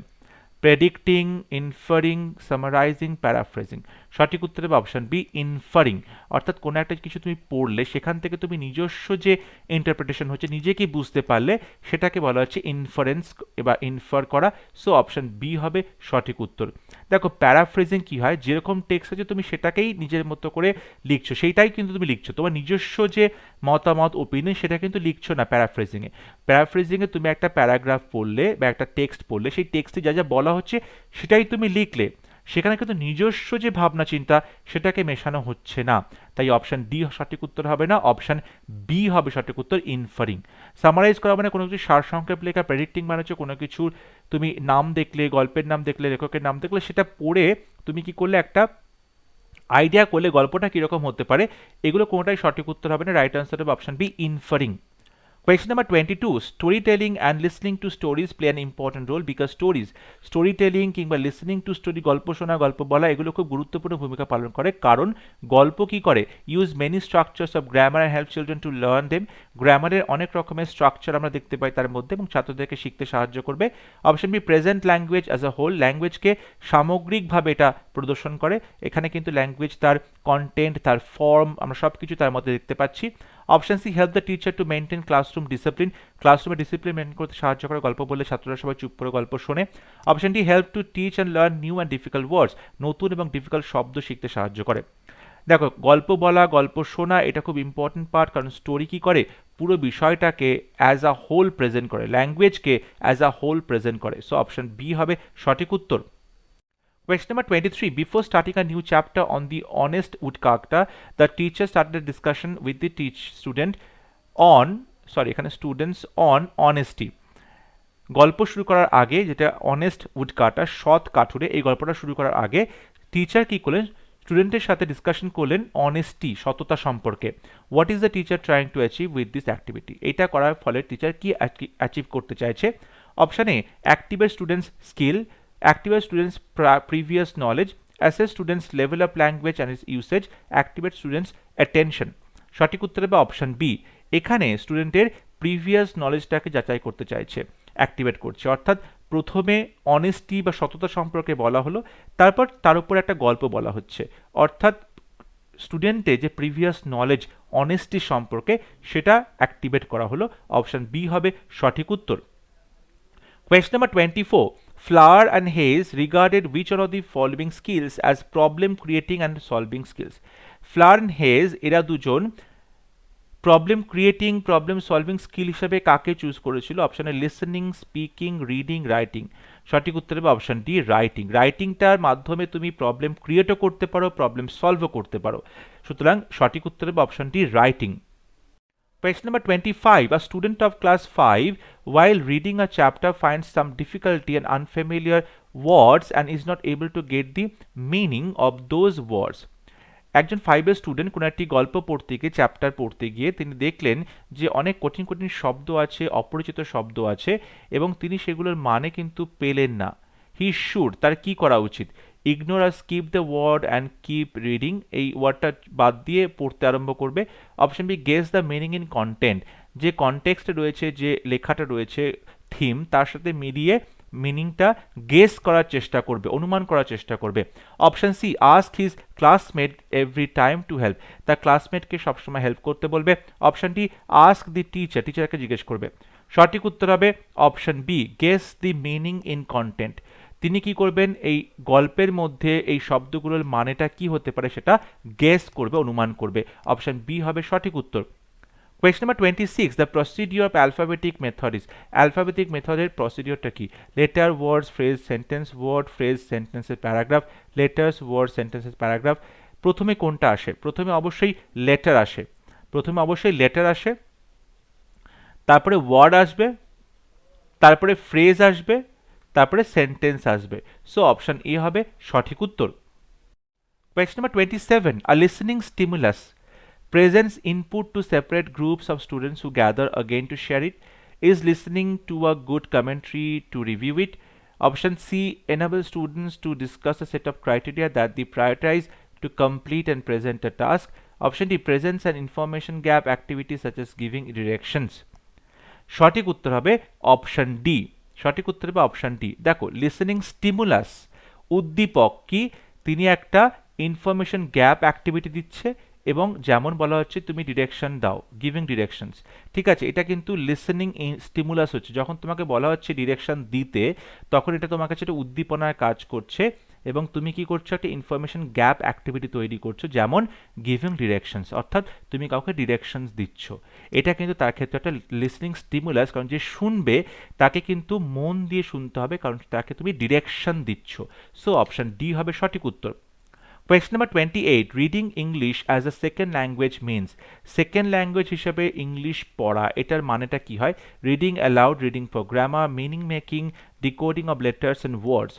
Predicting, inferring, summarising, paraphrasing. সঠিক উত্তর হবে অপশন বি, ইনফারিং। অর্থাৎ কোনো একটা কিছু তুমি পড়লে সেখান থেকে তুমি নিজস্ব যে ইন্টারপ্রিটেশন হচ্ছে, নিজে কি বুঝতে পারলে, সেটাকে বলা হচ্ছে ইনফারেন্স বা ইনফার করা। সো অপশন বি হবে সঠিক উত্তর। দেখো প্যারাফ্রেজিং কি হয়, যেরকম টেক্সট আছে তুমি সেটাকেই নিজের মতো করে লিখছো, সেইটাই কিন্তু তুমি লিখছো, তোমার নিজস্ব যে মতামত, ওপিনিয়ন, সেটা কিন্তু লিখছো না প্যারাফ্রেজিংয়ে। প্যারাফ্রেজিংয়ে তুমি একটা প্যারাগ্রাফ পড়লে বা একটা টেক্সট পড়লে, সেই টেক্সটে যা যা বলা হচ্ছে সেটাই তুমি লিখলে, সেখানে কিন্তু নিজস্ব যে ভাবনা চিন্তা সেটাকে মেশানো হচ্ছে না। তাই অপশন ডি সঠিক উত্তর হবে না, অপশন বি হবে সঠিক উত্তর, ইনফারিং। সামারাইজ করা মানে কোনো কিছু সারসংক্ষেপ লেখা, প্রেডিক্টিং মানে হচ্ছে কোনো কিছুর তুমি নাম দেখলে, গল্পের নাম দেখলে, লেখকের নাম দেখলে, সেটা পড়ে তুমি কি করলে, একটা আইডিয়া করলে গল্পটা কীরকম হতে পারে। এগুলো কোনোটাই সঠিক উত্তর হবে না, রাইট আনসার হবে option B, ইনফারিং। Question number 22. Storytelling and listening to stories play an important role because storytelling কিংবা listening to story, গল্প শোনা, গল্প বলা, এগুলো খুব গুরুত্বপূর্ণ ভূমিকা পালন করে। কারণ গল্প কি করে, use many structures of grammar and help children to learn them. গ্রামারের অনেক রকমের স্ট্রাকচার আমরা দেখতে পাই তার মধ্যে, এবং ছাত্রদেরকে শিখতে সাহায্য করবে। Option B, present language as a whole, ল্যাঙ্গুয়েজকে সামগ্রিকভাবে এটা প্রদর্শন করে। এখানে কিন্তু ল্যাঙ্গুয়েজ, তার কন্টেন্ট, তার ফর্ম, আমরা সব কিছু তার মধ্যে দেখতে পাচ্ছি। Option C, help the teacher to maintain classroom discipline, ক্লাসরুমে ডিসিপ্লিন মেনটেন করতে সাহায্য করে, গল্প বললে ছাত্ররা সবাই চুপ করে গল্প শোনে। Option D, help to teach and learn new and difficult words, নতুন এবং ডিফিকাল্ট শব্দ শিখতে সাহায্য করে। দেখো গল্প বলা, গল্প শোনা, এটা খুব ইম্পর্টেন্ট পার্ট, কারণ স্টোরি কি করে, পুরো বিষয়টাকে অ্যাজ আ হোল প্রেজেন্ট করে, ল্যাঙ্গুয়েজকে অ্যাজ আ হোল প্রেজেন্ট করে। সো অপশন বি হবে সঠিক উত্তর। Question number 23. Before starting a new chapter on the honest woodcarver, the teacher started a discussion with the students on honesty. গল্প শুরু করার আগে, যেটা অনেস্ট উডকাটার, সৎ কাঠুরে, এই গল্পটা শুরু করার আগে টিচার কি করলেন, স্টুডেন্টের সাথে ডিসকাশন করলেন অনেস্টি, সততা সম্পর্কে। What is the teacher trying to achieve with this activity, এটা করার ফলে টিচার কি অ্যাচিভ করতে চাইছে। Option A, activate students skill, activate students previous knowledge, assess students level up language and its usage, activate students attention। সঠিক উত্তর হবে option B. এখানে স্টুডেন্টের প্রিভিয়াস নলেজটাকে যাচাই করতে চাইছে, অ্যাক্টিভেট করছে। অর্থাৎ প্রথমে অনেস্টি বা সততা সম্পর্কে বলা হলো, তারপর তার উপর একটা গল্প বলা হচ্ছে। অর্থাৎ স্টুডেন্টের যে প্রিভিয়াস নলেজ অনেস্টি সম্পর্কে, সেটা অ্যাক্টিভেট করা হলো। অপশন বি হবে সঠিক উত্তর। Question number 24. Flower and Hayes regarded which one of the following skills as problem creating and solving skills? Flower and Hayes এরা দুজন problem creating, problem solving skill হিসেবে কাকে চুজ করেছিল? অপশনে লিসেনিং, স্পিকিং, রিডিং, রাইটিং। সঠিক উত্তর হবে option D, writing. রাইটিংটার মাধ্যমে তুমি প্রবলেম ক্রিয়েটও করতে পারো, প্রবলেম সলভও করতে পারো। সুতরাং সঠিক উত্তর হবে option D, writing. Question number 25. A student of class 5, while reading a chapter, finds some difficulty and unfamiliar words and is not able to get the meaning of those words. একজন 5-এর student কোনো একটি গল্প পড়তে গিয়ে, chapter পড়তে গিয়ে তিনি দেখলেন যে অনেক কঠিন কঠিন শব্দ আছে, অপরিচিত শব্দ আছে, এবং তিনি সেগুলোর মানে কিন্তু পেলেন না। হি শুড, তার কি করা উচিত? ইগনোর আর skip the word and keep reading, এই ওয়ার্ডটা বাদ দিয়ে পড়তে আরম্ভ করবে। Option B, guess the meaning in content, যে কনটেক্সট রয়েছে, যে লেখাটা রয়েছে, থিম, তার সাথে মিলিয়ে মিনিংটা গেস করার চেষ্টা করবে, অনুমান করার চেষ্টা করবে। Option C, ask his classmate every time to help, তার ক্লাসমেটকে সবসময় হেল্প করতে বলবে। Option D, ask the teacher, টিচারকে জিজ্ঞেস করবে। সঠিক উত্তর হবে option B, guess the meaning in content. তিনি কি করবেন, এই গল্পের মধ্যে এই শব্দগুলোর মানেটা কি হতে পারে সেটা গেস করবে, অনুমান করবে। অপশন বি হবে সঠিক উত্তর। Question number 26. The procedure of alphabetic method is, alphabetic মেথডের প্রসিডিওরটা কি? লেটার, ওয়ার্ডস, ফ্রেজ, সেন্টেন্স, ওয়ার্ড, ফ্রেজ, সেন্টেন্সের প্যারাগ্রাফ, লেটার্স, ওয়ার্ড, সেন্টেন্সের প্যারাগ্রাফ। প্রথমে কোনটা আসে? প্রথমে অবশ্যই লেটার আসে, তারপরে ওয়ার্ড আসবে, তারপরে ফ্রেজ আসবে, তারপরে সেন্টেন্স আসবে। সো অপশন এ হবে সঠিক উত্তর। Question number 27. A listening stimulus presents input to separate groups of students who gather again to share it. Is listening to a good commentary to review it? Option C, enable students to discuss a set of criteria that they prioritize to complete and present a task. Option D, presents an information gap activities such as giving directions. সঠিক উত্তর হবে option D, সঠিক উত্তর হবে option D. দেখো listening stimulus উদ্দীপক কি, তিনি একটা ইনফরমেশন গ্যাপ অ্যাক্টিভিটি দিচ্ছে এবং যেমন বলা হচ্ছে তুমি ডিরেকশন দাও, গিভিং ডিরেকশনস। ঠিক আছে, এটা কিন্তু লিসেনিং স্টিমুলাস হচ্ছে। যখন তোমাকে বলা হচ্ছে ডিরেকশন দিতে, তখন এটা তোমার কাছে একটা উদ্দীপনার কাজ করছে এবং তুমি কি করছো, একটা ইনফরমেশন গ্যাপ অ্যাক্টিভিটি তৈরি করছো, যেমন গিভিং ডিরেকশনস, অর্থাৎ তুমি কাউকে ডিরেকশনস দিচ্ছ। এটা কিন্তু তার ক্ষেত্রে একটা লিসনিং স্টিমুলাস, কারণ যে শুনবে তাকে কিন্তু মন দিয়ে শুনতে হবে, কারণ তাকে তুমি ডিরেকশন দিচ্ছ। সো অপশন ডি হবে সঠিক উত্তর। Question number 28, reading English as a second language means, second language হিসেবে ইংলিশ পড়া, এটার মানেটা কি হয়? Reading aloud, reading for grammar, meaning making, decoding of letters and words.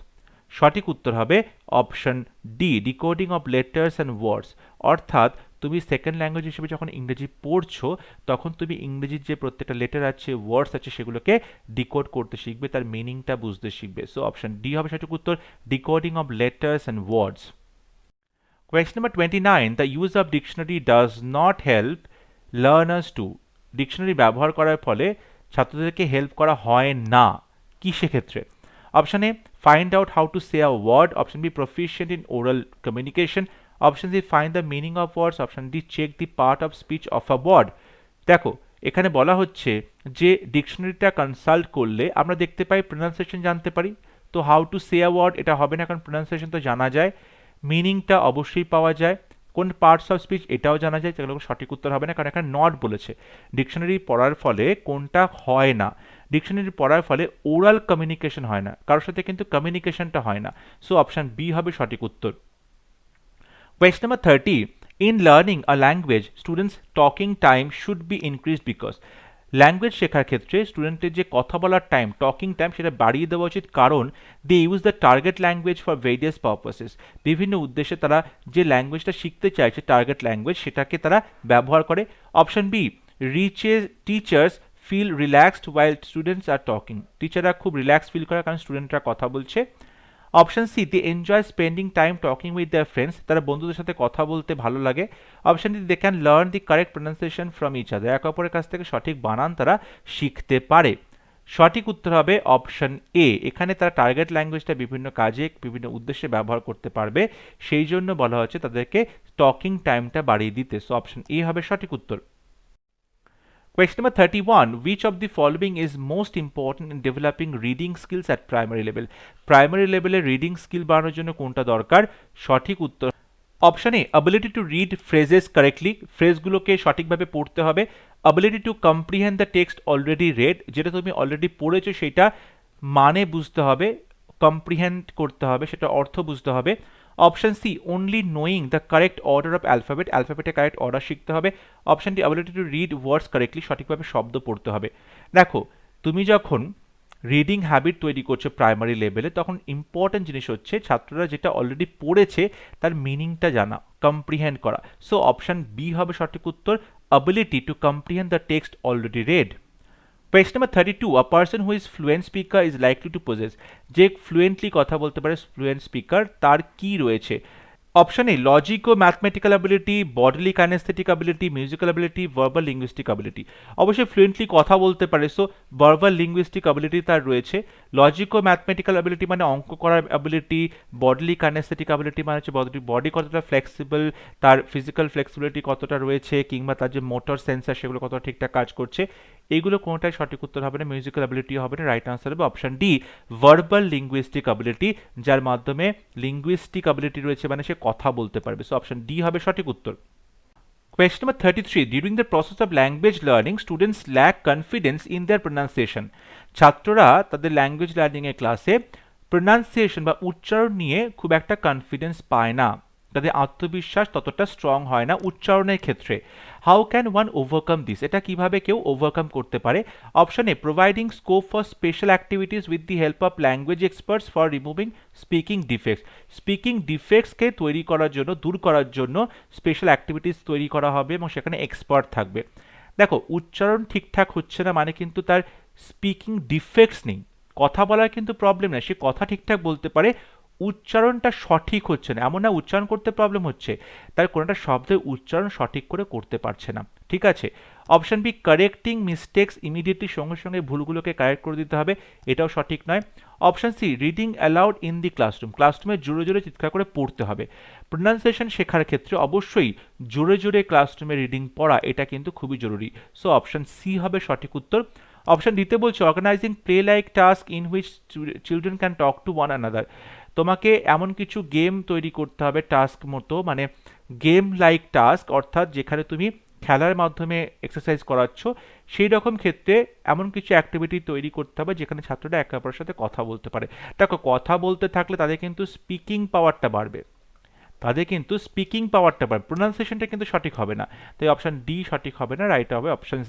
সঠিক উত্তর হবে option D, decoding of letters and words. অর্থাৎ তুমি সেকেন্ড ল্যাঙ্গুয়েজ হিসেবে যখন ইংরেজি পড়ছো, তখন তুমি ইংরেজির যে প্রত্যেকটা লেটার আছে, ওয়ার্ডস আছে, সেগুলোকে ডিকোড করতে শিখবে, তার মিনিংটা বুঝতে শিখবে। সো অপশন ডি হবে সঠিক উত্তর, decoding of letters and words. Question number 29, the use of dictionary does not help learners to, dictionary ব্যবহার করার ফলে ছাত্রদেরকে হেল্প করা হয় না কি সেক্ষেত্রে? Option A find out how to say a word, option B proficient in oral communication, option C find the meaning of words, option D check the part of speech of a word. দেখো এখানে বলা হচ্ছে যে ডিকশনারিটা consult করলে আমরা দেখতে পাই pronunciation জানতে পারি, তো how to say a word এটা হবে না, কারণ প্রোনাউন্সিয়েশন তো জানা যায়, মিনিংটা অবশ্যই পাওয়া যায়, কোন পার্টস অফ স্পিচ এটাও জানা যায়, যেগুলো সঠিক উত্তর হবে না, কারণ এখানে নট বলেছে। ডিকশনারি পড়ার ফলে কোনটা হয় না? ডিকশনারি পড়ার ফলে ওরাল কমিউনিকেশন হয় না, কারোর সাথে কিন্তু কমিউনিকেশনটা হয় না। সো অপশন বি হবে সঠিক উত্তর। Question number 30, in learning a language students talking time should be increased because, language শেখার ক্ষেত্রে স্টুডেন্টের যে কথা বলার টাইম, টকিং টাইম, সেটা বাড়িয়ে দেওয়া উচিত, কারণ they use the target language for various purposes, বিভিন্ন উদ্দেশ্যে তারা যে ল্যাঙ্গুয়েজটা শিখতে চাইছে, টার্গেট ল্যাঙ্গুয়েজ, সেটাকে তারা ব্যবহার করে। Option B riches teachers feel relaxed while students are talking, টিচাররা খুব রিল্যাক্স ফিল করে কারণ স্টুডেন্টরা কথা বলছে। Option C they enjoy spending time talking with their friends, তারা বন্ধুদের সাথে কথা বলতে ভালো লাগে। Option D they can learn the correct pronunciation from each other, একে অপরের কাছ থেকে সঠিক বানান তারা শিখতে পারে। সঠিক উত্তর হবে অপশন এ, এখানে তারা টার্গেট ল্যাঙ্গুয়েজটা বিভিন্ন কাজে বিভিন্ন উদ্দেশ্যে ব্যবহার করতে পারবে, সেই জন্য বলা হচ্ছে তাদেরকে টকিং টাইমটা বাড়িয়ে দিতে। সো অপশন এ হবে সঠিক উত্তর। Question number 31, which of the following is most important in developing reading skills at primary level? Primary লেভেলে রিডিং স্কিল বাড়ানোর জন্য কোনটা দরকার? সঠিক উত্তর option A ability to read phrases correctly, ফ্রেজগুলোকে সঠিকভাবে পড়তে হবে। Ability to comprehend the text already read, যেটা তুমি অলরেডি পড়েছো সেটা মানে বুঝতে হবে, কম্প্রিহেন্ড করতে হবে, সেটা অর্থ বুঝতে হবে। Option C only knowing the correct order of alphabet, অ্যালফাবেটের কারেক্ট অর্ডার শিখতে হবে। Option D ability to read words correctly, সঠিকভাবে শব্দ পড়তে হবে। দেখো তুমি যখন রিডিং হ্যাবিট তৈরি করছো প্রাইমারি লেভেলে, তখন ইম্পর্টেন্ট জিনিস হচ্ছে ছাত্ররা যেটা অলরেডি পড়েছে তার মিনিংটা জানা, কম্প্রিহেন্ড করা। সো অপশন বি হবে সঠিক উত্তর, ability to comprehend the text already red. Question number 32, a person who is fluent speaker is likely to possess, যে ফ্লুয়েন্টলি কথা বলতে পারে ফ্লুয়েন্ট স্পিকার, তার কি রয়েছে? অপশন এ লজিক ও mathematical ability, bodily kinesthetic ability, musical ability, verbal linguistic ability. অবশ্যই fluently কথা বলতে পারে, সো ভার্বাল লিঙ্গুইস্টিক অ্যাবিলিটি তার রয়েছে। লজিক ও ম্যাথমেটিক্যাল অ্যাবিলিটি মানে অঙ্ক করার অ্যাবিলিটি, বডলি কাইনেস্থেটিক অ্যাবিলিটি মানে হচ্ছে বডি কতটা ফ্লেক্সিবল, তার ফিজিক্যাল ফ্লেক্সিবিলিটি কতটা রয়েছে, কিংবা তার যে মোটর সেন্সার সেগুলো কতটা ঠিকঠাক কাজ করছে। এইগুলো কোনোটাই সঠিক উত্তর হবে না, মিউজিক্যাল অ্যাবিলিটি হবে না, রাইট আনসার হবে option D verbal linguistic ability, যার মাধ্যমে লিঙ্গুইস্টিক অ্যাবিলিটি রয়েছে, মানে সে কথা বলতে পারবে। সো অপশন ডি হবে সঠিক উত্তর। Question number 33, during the process of language learning students lack confidence in their pronunciation, ছাত্ররা তাদের ল্যাঙ্গুয়েজ লার্নিং এর ক্লাসে প্রোনাউন্সিয়েশন বা উচ্চারণ নিয়ে খুব একটা কনফিডেন্স পায় না, তাদের আত্মবিশ্বাস ততটা স্ট্রং হয় না উচ্চারণের ক্ষেত্রে। How can one overcome this, এটা কিভাবে কেউ ওভারকাম করতে পারে? Option A providing scope for special activities with the help of language experts for removing speaking defects, speaking ডিফেক্টসকে তৈরি করার জন্য, দূর করার জন্য স্পেশাল অ্যাক্টিভিটিস তৈরি করা হবে এবং সেখানে এক্সপার্ট থাকবে। দেখো উচ্চারণ ঠিকঠাক হচ্ছে না মানে কিন্তু তার স্পিকিং ডিফেক্টস নেই, কথা বলার কিন্তু প্রবলেম না, সে কথা ঠিকঠাক বলতে পারে, উচ্চারণটা সঠিক হচ্ছে না, এমন না উচ্চারণ করতে প্রবলেম হচ্ছে, তার কোনোটা শব্দের উচ্চারণ সঠিক করে করতে পারছে না। ঠিক আছে, option B correcting mistakes immediately, সঙ্গে সঙ্গে ভুলগুলোকে কারেক্ট করে দিতে হবে, এটাও সঠিক নয়। Option C reading aloud in the classroom, ক্লাসরুমে জোরে জোরে চিৎকার করে পড়তে হবে। প্রোনাউন্সিয়েশন শেখার ক্ষেত্রে অবশ্যই জোরে জোরে ক্লাসরুমে রিডিং পড়া এটা কিন্তু খুবই জরুরি। সো অপশন সি হবে সঠিক উত্তর। অপশন ডিতে বলছে organising play like task in which children can talk to one another, তোমাকে এমন কিছু গেম তৈরি করতে হবে টাস্ক মতো, মানে গেম লাইক টাস্ক, অর্থাৎ যেখানে তুমি খেলার মাধ্যমে এক্সারসাইজ করাচ্ছ, সেই রকম ক্ষেত্রে এমন কিছু অ্যাক্টিভিটি তৈরি করতে হবে যেখানে ছাত্ররা একে অপরের সাথে কথা বলতে পারে। দেখো কথা বলতে থাকলে তাদের কিন্তু স্পিকিং পাওয়ারটা বাড়বে, প্রোনাউন্সিয়েশনটা কিন্তু সঠিক হবে না, তাই অপশন ডি সঠিক হবে না, রাইট হবে option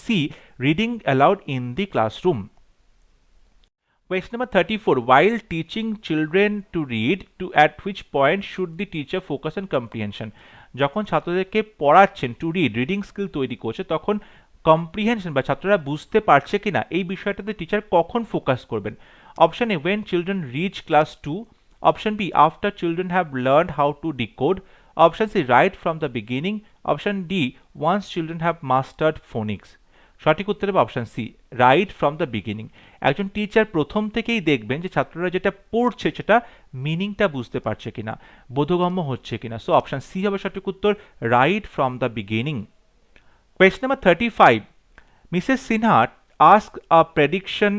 C reading aloud in the classroom. Question number 34. While teaching children to read, at which point should the teacher focus on comprehension? যখন ছাত্রদেরকে পড়াচ্ছেন টু রিডিং স্কিল তৈরি করছে, তখন কম্প্রিহেনশন বা ছাত্ররা বুঝতে পারছে কিনা এই বিষয়টাতে টিচার কখন ফোকাস করবেন? Option A when children reach class 2, option B after children have learned how to decode, option C right from the beginning, option D once children have mastered phonics। সঠিক উত্তর হবে option C right from the beginning. একজন teacher প্রথম থেকেই দেখবেন যে ছাত্ররা যেটা পড়ছে সেটা মিনিংটা বুঝতে পারছে কিনা, বোধগম্য হচ্ছে কিনা। সো অপশন সি হবে সঠিক উত্তর, right from the beginning. Question number 35. Mrs. Sinha asks a prediction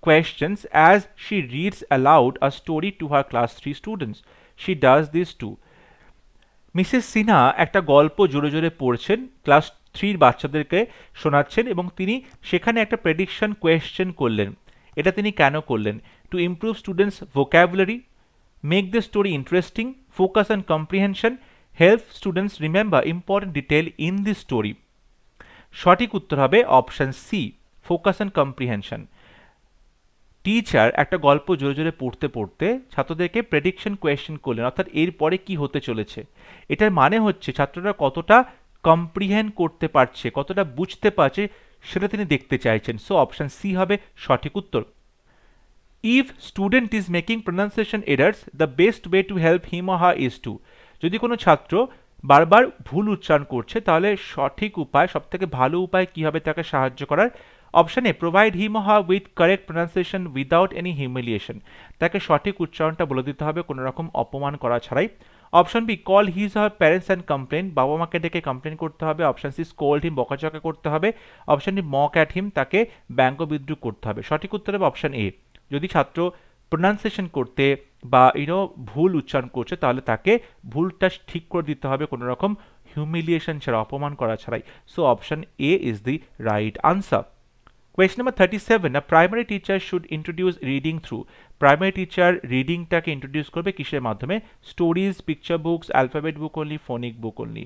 questions as she reads aloud a story to her class 3 students. She does this too. Mrs Sinha একটা গল্প জোরে জোরে পড়ছেন, ক্লাস 3 বাচ্চাদেরকে শোনাচ্ছেন এবং তিনি সেখানে একটা প্রেডিকশন কোয়েশ্চেন করলেন। এটা তিনি কেন করলেন? To improve students vocabulary, make the story interesting, focus on comprehension, help students remember important detail in the story. সঠিক উত্তর হবে option C focus on comprehension. Teacher একটা গল্প জোরে জোরে পড়তে পড়তে ছাত্রদেরকে প্রেডিকশন কোয়েশ্চেন করলেন, অর্থাৎ এরপরে কি হতে চলেছে, এটার মানে হচ্ছে ছাত্ররা কতটা কম্প্রিহেন্ড করতে পারছে, কতটা বুঝতে পারছে সেটা তিনি দেখতে চাইছেন। সো অপশন সি হবে সঠিক উত্তর। If student is making pronunciation errors, the best way to help him or her is to, যদি কোনো ছাত্র বারবার ভুল উচ্চারণ করছে তাহলে সঠিক উপায়, সবথেকে ভালো উপায় কি হবে তাকে সাহায্য করার? Option A provide him or her with correct pronunciation without any humiliation, তাকে সঠিক উচ্চারণটা বলে দিতে হবে কোনো রকম অপমান করা ছাড়াই। Option B call his her parents and complain, বাবা মাকে ডেকে কমপ্লেন করতে হবে। অপশন সি স্কোল্ড হিম, বকাঝকা করতে হবে। Option D mock at him, তাকে ব্যঙ্গ বিদ্রুপ করতে হবে। সঠিক উত্তর হবে অপশন এ, যদি ছাত্র প্রোনাউন্সিয়েশন করতে বা ভুল উচ্চারণ করছে তাহলে তাকে ভুলটা ঠিক করে দিতে হবে কোনো রকম হিউমিলিয়েশন ছাড়া, অপমান করা ছাড়াই। So option A is the right answer. Question number 37. A primary teacher should introduce reading through. Primary teacher রিডিংটাকে ইন্ট্রোডিউস করবে কিসের মাধ্যমে? Stories, picture books, alphabet book only, phonic book only.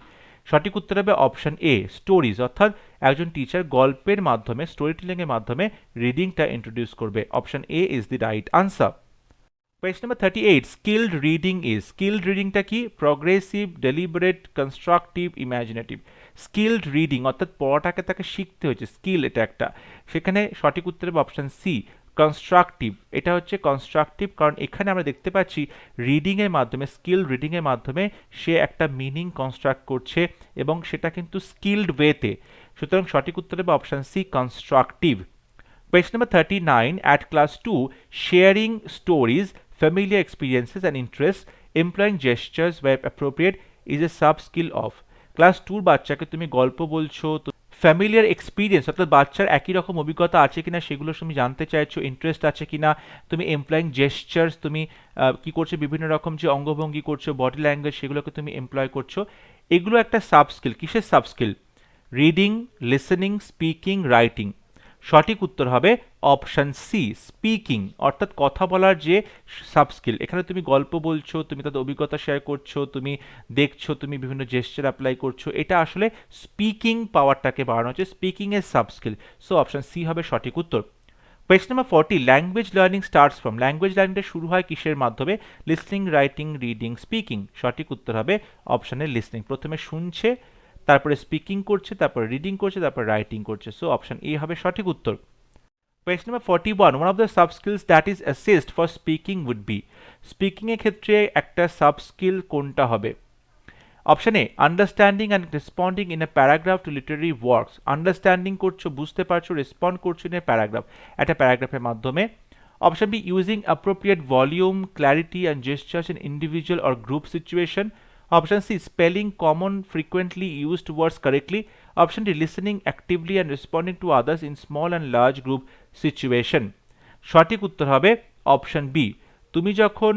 সঠিক উত্তর হবে অপশন এ স্টোরিজ, অর্থাৎ একজন টিচার গল্পের মাধ্যমে, স্টোরি টেলিংয়ের মাধ্যমে রিডিংটা ইন্ট্রোডিউস করবে। Option A is the right answer. Question number 38. Skilled reading is. Skilled readingটা কি? Progressive, deliberate, constructive, imaginative. Skilled reading অর্থাৎ পড়াটাকে তাকে শিখতে হয়েছে, স্কিল এটা একটা, সেখানে সঠিক উত্তর হবে অপশন সি কনস্ট্রাকটিভ। এটা হচ্ছে কনস্ট্রাকটিভ কারণ এখানে আমরা দেখতে পাচ্ছি রিডিংয়ের মাধ্যমে, স্কিলড রিডিংয়ের মাধ্যমে সে একটা মিনিং কনস্ট্রাক্ট করছে এবং সেটা কিন্তু স্কিলড ওয়েতে, সুতরাং সঠিক উত্তর হবে option C constructive. Question number 39. At class 2, sharing stories, familiar experiences and interests, employing gestures where appropriate is a sub-skill of. Class 2 বাচ্চাকে তুমি গল্প বলছো, ফ্যামিলিয়ার এক্সপিরিয়েন্স অর্থাৎ বাচ্চার একই রকম অভিজ্ঞতা আছে কিনা সেগুলো তুমি জানতে চাইছো, ইন্টারেস্ট আছে কিনা, তুমি এমপ্লয়িং জেস্চার্স, তুমি কি করছো, বিভিন্ন রকম যে অঙ্গভঙ্গি করছো, বডি ল্যাঙ্গুয়েজ, সেগুলোকে তুমি এমপ্লয় করছো, এগুলো একটা সাব স্কিল। কিসের sub skill? Reading, listening, speaking, writing. সঠিক উত্তর হবে অপশন সি স্পিকিং, অর্থাৎ কথা বলার যে সাব স্কিল। এখানে তুমি গল্প বলছো, তুমি তাদের অভিজ্ঞতা শেয়ার করছো, তুমি দেখছো, তুমি বিভিন্ন জেস্চার অ্যাপ্লাই করছো, এটা আসলে স্পিকিং পাওয়ারটাকে বাড়ানো হচ্ছে, স্পিকিং এর sub skill. So option C হবে সঠিক উত্তর। Question number 40. Language learning starts from. Language লার্নিংটা শুরু হয় কিসের মাধ্যমে? Listening, writing, reading, speaking. সঠিক উত্তর হবে অপশনের লিসনিং, প্রথমে শুনছে, তারপরে স্পিকিং করছে, তারপরে রিডিং করছে, তারপরে রাইটিং করছে। সো অপশন এ হবে সঠিক উত্তর। Question number 41. One of the sub skills that is assessed for speaking would be. Speaking এর ক্ষেত্রে একটা সাব স্কিল কোনটা হবে? Option A understanding and responding in a paragraph to literary works, understanding করছো, বুঝতে পারছো, রেসপন্ড করছো ইন এ প্যারাগ্রাফ, একটা প্যারাগ্রাফের মাধ্যমে। Option B using appropriate volume, clarity and gestures in individual or group situation. Option C spelling common frequently used words correctly. Option D listening actively and responding to others in small and large group situation. সঠিক উত্তর হবে option B. তুমি যখন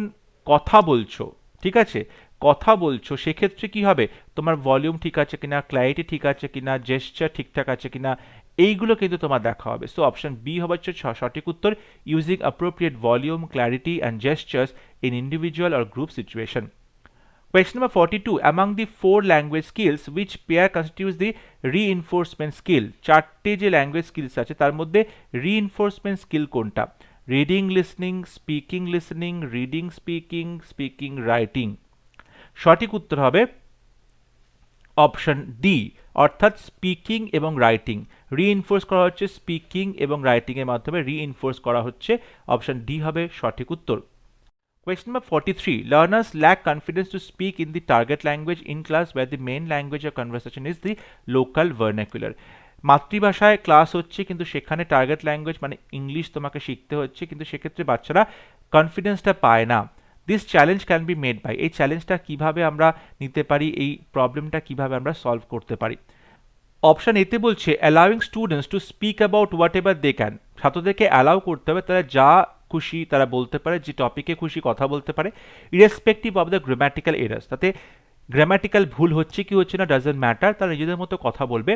কথা বলছো, ঠিক আছে, কথা বলছো, সেক্ষেত্রে কি হবে, তোমার ভলিউম ঠিক আছে কিনা, ক্ল্যারিটি ঠিক আছে কিনা, জেস্চার ঠিকঠাক আছে কিনা, এইগুলো কিন্তু তোমার দেখা হবে। সো অপশন বি হবে হচ্ছে সঠিক উত্তর, using appropriate volume, clarity and gestures in individual or group situation. Question number 42. Among the four language skills, which pair constitutes the reinforcement skill? চারটে যে ল্যাঙ্গুয়েজ স্কিলস আছে তার মধ্যে রিইনফোর্সমেন্ট স্কিল কোনটা? Reading listening, speaking listening, reading speaking, speaking writing. সঠিক উত্তর হবে option D, অর্থাৎ স্পিকিং এবং রাইটিং। রিইনফোর্স করা হচ্ছে স্পিকিং এবং রাইটিং এর মাধ্যমে, রিইনফোর্স করা হচ্ছে। অপশন ডি হবে সঠিক উত্তর। Question number 43. Learners lack confidence to speak in the target language in class where the main language of conversation is the local vernacular. মাতৃভাষায় ক্লাস হচ্ছে কিন্তু সেখানে টার্গেট ল্যাঙ্গুয়েজ মানে ইংলিশ তোমাকে শিখতে হচ্ছে, কিন্তু সেক্ষেত্রে বাচ্চারা কনফিডেন্সটা পায় না। This challenge can be made by, এই চ্যালেঞ্জটা কিভাবে আমরা নিতে পারি, এই প্রবলেমটা কিভাবে আমরা সলভ করতে পারি। অপশন এতে বলছে allowing students to speak about whatever they can, ছাত্রদেরকে অ্যালাউ করতে হবে তারা যা খুশি তারা বলতে পারে, যে টপিকে খুশি কথা বলতে পারে, irrespective of the grammatical errors, তাতে গ্রামাটিক্যাল ভুল হচ্ছে কি হচ্ছে না ডাজন্ট ম্যাটার, তারা নিজেদের মতো কথা বলবে।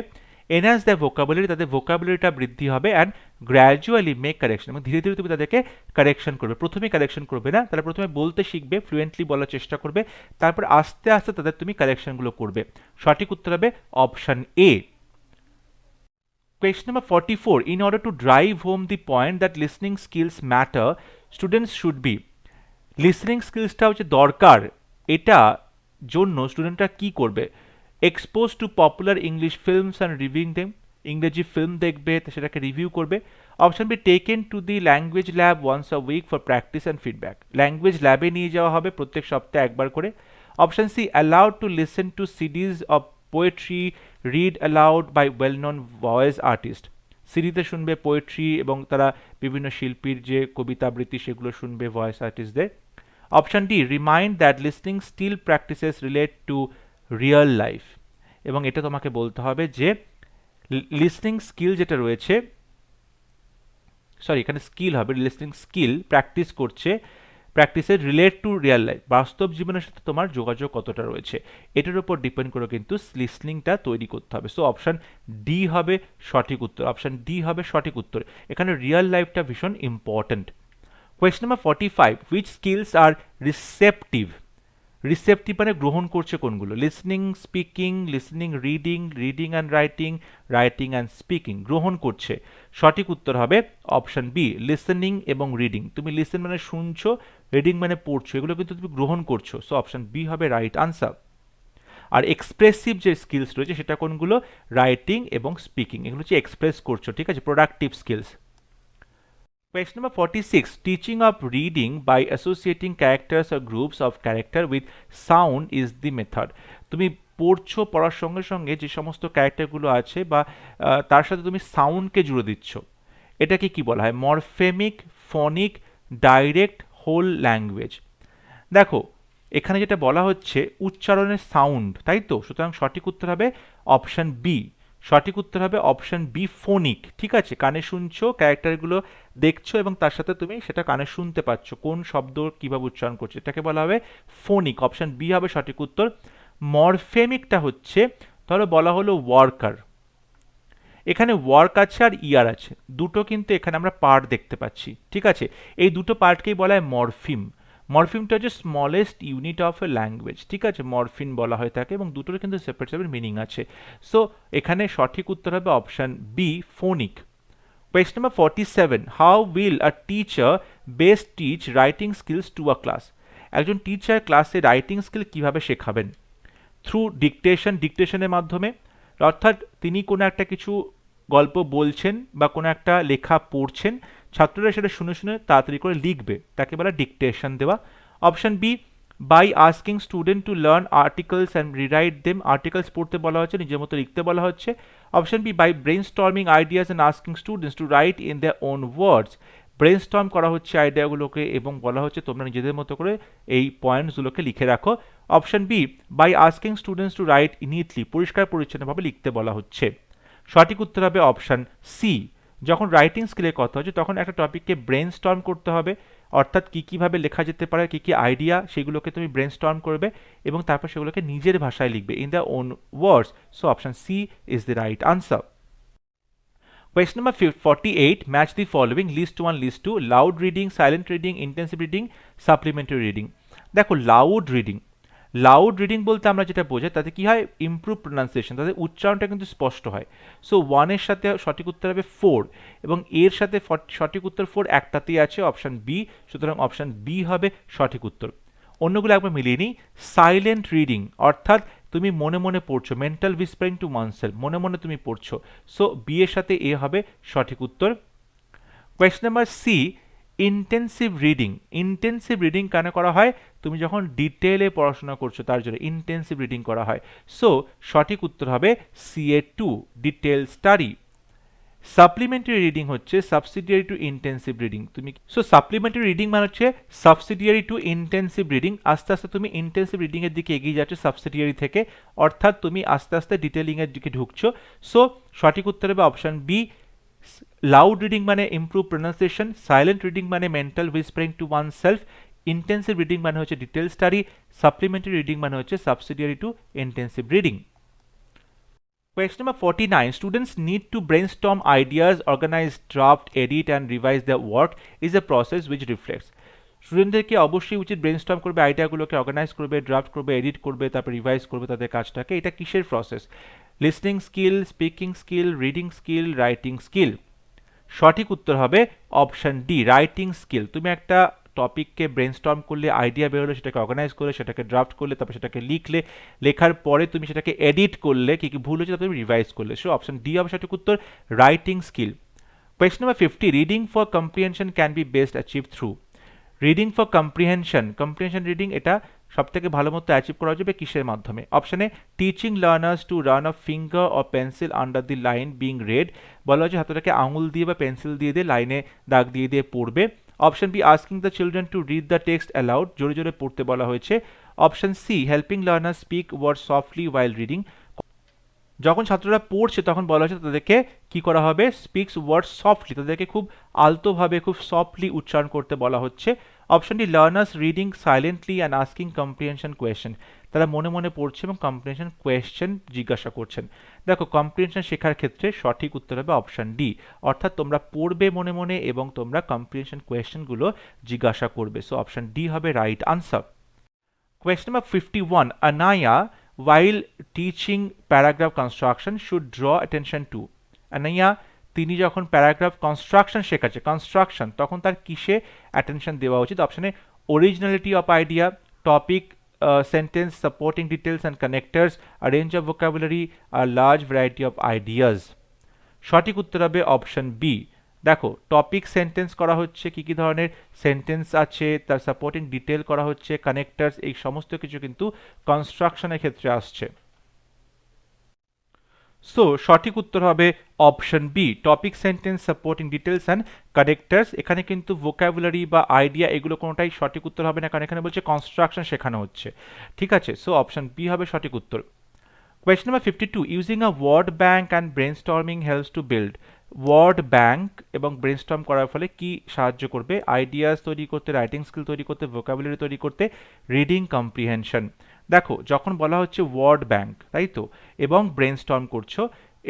এনহ্যান্স দ্য ভোকাবুলারি, তাদের ভোকাবুলারিটা বৃদ্ধি হবে। অ্যান্ড গ্র্যাজুয়ালি মেক কারেকশন, এবং ধীরে ধীরে তুমি তাদেরকে কারেকশন করবে, প্রথমে কারেকশন করবে না, তারা প্রথমে বলতে শিখবে, ফ্লুয়েন্টলি বলার চেষ্টা করবে, তারপর আস্তে আস্তে তাদের তুমি কারেকশনগুলো করবে। সঠিক উত্তর হবে option A. Question number 44. In order to drive home the point that listening skills matter, students should be, listening skillsটা হচ্ছে দরকার, এটা জন্য স্টুডেন্টরা কি করবে? Expose to popular English films and reviewing them, ইংরেজি ফিল্ম দেখবে, সেটাকে রিভিউ করবে। Option B taken to the language lab once a week for practice and feedback, language ল্যাবে নিয়ে যাওয়া হবে প্রত্যেক সপ্তাহে একবার করে। Option C allowed to listen to CDs of poetry read aloud by well known voice artist, সিডিতে শুনবে পোয়েট্রি এবং তারা বিভিন্ন শিল্পীর যে কবিতা আবৃত্তি সেগুলো শুনবে ভয়েস আর্টিস্টদের। Option D remind that listening still practices relate to real life, এবং এটা তোমাকে বলতে হবে যে লিসনিং স্কিল যেটা রয়েছে, সরি এখানে স্কিল হবে, লিসনিং স্কিল প্র্যাকটিস করছে, প্র্যাকটিসের রিলেট টু রিয়েল লাইফ, বাস্তব জীবনের সাথে তোমার যোগাযোগ কতটা রয়েছে, এটার উপর ডিপেন্ড করে কিন্তু লিসনিংটা তৈরি করতে হবে। সো অপশন ডি হবে সঠিক উত্তর, অপশন ডি হবে সঠিক উত্তর। এখানে রিয়েল লাইফটা ভীষণ important. Question number 45. Which skills are receptive, receptive মানে গ্রহণ করছে কোনগুলো? Listening, speaking, listening reading, reading and writing, writing and speaking, গ্রহণ করছে। সঠিক উত্তর হবে অপশন বি লিসনিং এবং রিডিং। তুমি লিসেন মানে শুনছো, রিডিং মানে পড়ছো, এগুলো কিন্তু তুমি গ্রহণ করছো। সো অপশন বি হবে রাইট আনসার। আর এক্সপ্রেসিভ যে স্কিলস রয়েছে সেটা কোনগুলো? রাইটিং এবং স্পিকিং, এগুলো হচ্ছে এক্সপ্রেস করছো, ঠিক আছে, productive skills. Question number 46. Teaching of reading by associating characters or groups of character with sound is the method. তুমি পড়ছো, পড়ার সঙ্গে সঙ্গে যে সমস্ত ক্যারেক্টারগুলো আছে বা তার সাথে তুমি সাউন্ডকে জুড়ে দিচ্ছ, এটাকে কি বলা হয়? মরফেমিক, ফনিক, ডাইরেক্ট, হোল ল্যাঙ্গুয়েজ। দেখো এখানে যেটা বলা হচ্ছে উচ্চারণের সাউন্ড, তাই তো, সুতরাং সঠিক উত্তর হবে অপশন বি। সঠিক উত্তর হবে অপশন বি ফোনিক, ঠিক আছে, কানে শুনছো, ক্যারেক্টারগুলো দেখছো এবং তার সাথে তুমি সেটা কানে শুনতে পাচ্ছ কোন শব্দ কিভাবে উচ্চারণ করছে, এটাকে বলা হবে ফোনিক। অপশন বি হবে সঠিক উত্তর। মরফেমিকটা হচ্ছে, ধরো বলা হলো ওয়ার্কার, এখানে ওয়ার্ক আছে আর ইয়ার আছে, দুটো কিন্তু এখানে আমরা পার্ট দেখতে পাচ্ছি, ঠিক আছে, এই দুটো পার্টকেই বলা হয় মরফিম। মরফিমটা হচ্ছে smallest unit of a language, ঠিক আছে, মরফিন বলা হয়ে থাকে এবং দুটোর কিন্তু সেপারেট সেপারেট মিনিং আছে। সো এখানে সঠিক উত্তর হবে option B Phoenix. Question number 47. How will a teacher best teach writing skills to a class? একজন টিচার ক্লাসে রাইটিং স্কিল কিভাবে শেখাবেন? থ্রু ডিকটেশন, ডিকটেশনের মাধ্যমে, অর্থাৎ তিনি কোনো একটা কিছু গল্প বলছেন বা কোনো একটা লেখা পড়ছেন, ছাত্ররা সেটা শুনে শুনে তাড়াতাড়ি করে লিখবে, তাকে বলা ডিকটেশন দেওয়া। Option B by asking student to learn articles and rewrite them, articles পড়তে বলা হচ্ছে, নিজের মতো লিখতে বলা হচ্ছে। Option B by brainstorming ideas and asking students to write in their own words, brainstorm করা হচ্ছে আইডিয়াগুলোকে এবং বলা হচ্ছে তোমরা নিজেদের মতো করে এই পয়েন্টসগুলোকে লিখে রাখো। Option B by asking students to write neatly, পরিষ্কার পরিচ্ছন্নভাবে লিখতে বলা হচ্ছে। সঠিক উত্তর হবে অপশন সি। যখন রাইটিং স্কিলের কথা হচ্ছে তখন একটা টপিককে ব্রেন স্টর্ম করতে হবে, অর্থাৎ কী কীভাবে লেখা যেতে পারে, কী কী আইডিয়া, সেগুলোকে তুমি ব্রেন স্টর্ম করবে এবং তারপর সেগুলোকে নিজের ভাষায় লিখবে, in the own words. So option C is the right answer. Question number 48, match the following, list 1, list 2, loud reading, silent reading, intensive reading, supplementary reading। দেখো লাউড রিডিং বলতে আমরা যেটা বোঝাই তাতে কি হয়, ইমপ্রুভ প্রোনাউন্সিয়েশন, তাদের উচ্চারণটা কিন্তু স্পষ্ট হয়। সো ওয়ানের সাথে সঠিক উত্তর হবে 4 এবং এর সাথে সঠিক উত্তর 4 একটাতেই আছে, অপশন বি, সুতরাং অপশন বি হবে সঠিক উত্তর। অন্যগুলো একবার মিলিয়ে নিই। সাইলেন্ট রিডিং অর্থাৎ তুমি মনে মনে পড়ছো, মেন্টাল হুইসপারিং টু ওয়ানসেলফ, মনে মনে তুমি পড়ছো। সো বি এর সাথে এ হবে সঠিক উত্তর। Question number C, intensive reading কেন করা হয়, তুমি যখন ডিটেলে পড়াশোনা করছো তার জন্য ইন্টেন্সিভ রিডিং করা হয়। সো সঠিক উত্তর হবে CA2, detail study. Supplementary reading হচ্ছে সাবসিডিয়ারি টু ইন্টেন্সিভ রিডিং। তুমি সাপ্লিমেন্টারি রিডিং মানে হচ্ছে সাবসিডিয়ারি টু ইন্টেন্সিভ রিডিং, আস্তে আস্তে তুমি ইন্টেন্সিভ রিডিং এর দিকে এগিয়ে যাচ্ছ সাবসিডিয়ারি থেকে, অর্থাৎ তুমি আস্তে আস্তে ডিটেলিং এর দিকে ঢুকছো। সো সঠিক উত্তর হবে অপশন বি। লাউড রিডিং মানে ইমপ্রুভ প্রোনাউন্সিয়েশন, সাইলেন্ট রিডিং মানে mental whispering to one self, intensive reading মানে হচ্ছে ডিটেল স্টাডি, সাপ্লিমেন্টারি রিডিং মানে হচ্ছে subsidiary to intensive reading. Question number 49, students need to brainstorm ideas, organize, draft, edit and revise their work is a process which reflects। স্টুডেন্টদেরকে অবশ্যই উচিত brainstorm করবে, আইডিয়াগুলোকে organise করবে, draft করবে, এডিট করবে, তারপর রিভাইজ করবে তাদের কাজটাকে। এটা কিসের process? Listening skill, speaking skill, reading skill, writing skill. সঠিক উত্তর হবে অপশন ডি, রাইটিং স্কিল। তুমি একটা টপিককে ব্রেনস্টর্ম করলে, আইডিয়া বেরোলে, সেটাকে অর্গানাইজ করলে, সেটাকে ড্রাফট করলে, তারপর সেটাকে লিখলে, লেখার পরে তুমি সেটাকে এডিট করলে, কি কি ভুল হয়েছে তা তুমি রিভাইজ করলে। সো অপশন ডি হবে সঠিক উত্তর, writing skill. Question number 50, reading for comprehension can be best achieve through. Reading for comprehension reading এটা সব থেকে ভালো মতো অ্যাচিভ করা যাবে কিসের মাধ্যমে? অপশনে teaching learners to run a finger or pencil under the line being red, বলা হচ্ছে হাতটাকে আঙুল দিয়ে বা পেন্সিল দিয়ে লাইনে দাগ দিয়ে পড়বে। Option B, asking the children to read the text aloud, জোরে জোরে পড়তে বলা হয়েছে। Option C, helping learners speak word softly while reading, যখন ছাত্ররা পড়ছে তখন বলা হয়েছে তাদেরকে কি করা হবে, স্পিক্স ওয়ার্ড সফটলি, তাদেরকে খুব আলতোভাবে খুব সফটলি উচ্চারণ করতে বলা হচ্ছে। Option D, learners reading silently and asking comprehension question, তারা মনে মনে পড়ছে এবং কম্প্রিহেনশন কোয়েশ্চেন জিজ্ঞাসা করছেন। দেখো কম্প্রিহেনশন শেখার ক্ষেত্রে সঠিক উত্তর হবে অপশন ডি, অর্থাৎ তোমরা পড়বে মনে মনে এবং তোমরা কম্প্রিহেনশন কোয়েশ্চেনগুলো জিজ্ঞাসা করবে। সো অপশন ডি হবে right answer. Question number 51, Anaya while teaching paragraph construction should draw attention to। আনাইয়া তিনি যখন প্যারাগ্রাফ কনস্ট্রাকশন শেখাচ্ছে, কনস্ট্রাকশন, তখন তার কিসে অ্যাটেনশন দেওয়া উচিত? অপশনে originality of idea, topic, sentence, supporting details and connectors, a range of vocabulary, আর লার্জ ভ্যারাইটি অফ আইডিয়াজ। সঠিক উত্তর হবে অপশন বি। দেখো টপিক সেন্টেন্স করা হচ্ছে, কি কি ধরনের সেন্টেন্স আছে, তার সাপোর্টিং ডিটেল করা হচ্ছে, কানেক্টার্স, এই সমস্ত কিছু কিন্তু কনস্ট্রাকশনের ক্ষেত্রে আসছে। সো সঠিক উত্তর হবে option B, topic sentence, supporting details and connectors. এখানে কিন্তু ভোকাবুলারি বা আইডিয়া এগুলো কোনোটাই সঠিক উত্তর হবে না, কারণ এখানে বলছে কনস্ট্রাকশন শেখানো হচ্ছে। ঠিক আছে, সো অপশন বি হবে সঠিক উত্তর। Question number 52, using a word bank and brainstorming helps to build. Word bank এবং ব্রেনস্টর্ম করার ফলে কি সাহায্য করবে? আইডিয়াস তৈরি করতে, রাইটিং স্কিল তৈরি করতে, ভোকাবুলারি তৈরি করতে, রিডিং কম্প্রিহেনশন। দেখো যখন বলা হচ্ছে ওয়ার্ড ব্যাংক, তাই তো, এবং ব্রেনস্টর্ম করছো,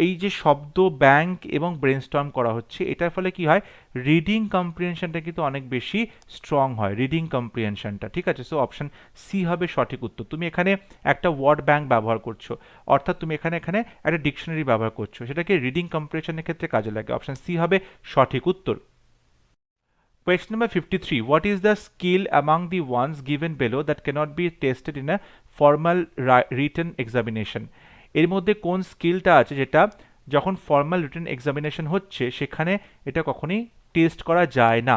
এই যে শব্দ ব্যাংক এবং ব্রেনস্টর্ম করা হচ্ছে, এটার ফলে কি হয়, রিডিং কম্প্রিহেনশনটা কিন্তু অনেক বেশি স্ট্রং হয়, রিডিং কম্প্রিহেনশনটা। ঠিক আছে, সো অপশন সি হবে সঠিক উত্তর। তুমি এখানে একটা ওয়ার্ড ব্যাংক ব্যবহার করছো, অর্থাৎ তুমি এখানে একটা ডিকশনারি ব্যবহার করছো, সেটাকে রিডিং কম্প্রিহেনশনের ক্ষেত্রে কাজে লাগে। অপশন সি হবে সঠিক উত্তর। Question number 53, what is the skill among the ones given below that cannot be tested in a formal written examination? এর মধ্যে কোন স্কিলটা আছে যেটা যখন ফর্মাল রিটেন এক্সামিনেশন হচ্ছে সেখানে এটা কখনোই টেস্ট করা যায় না?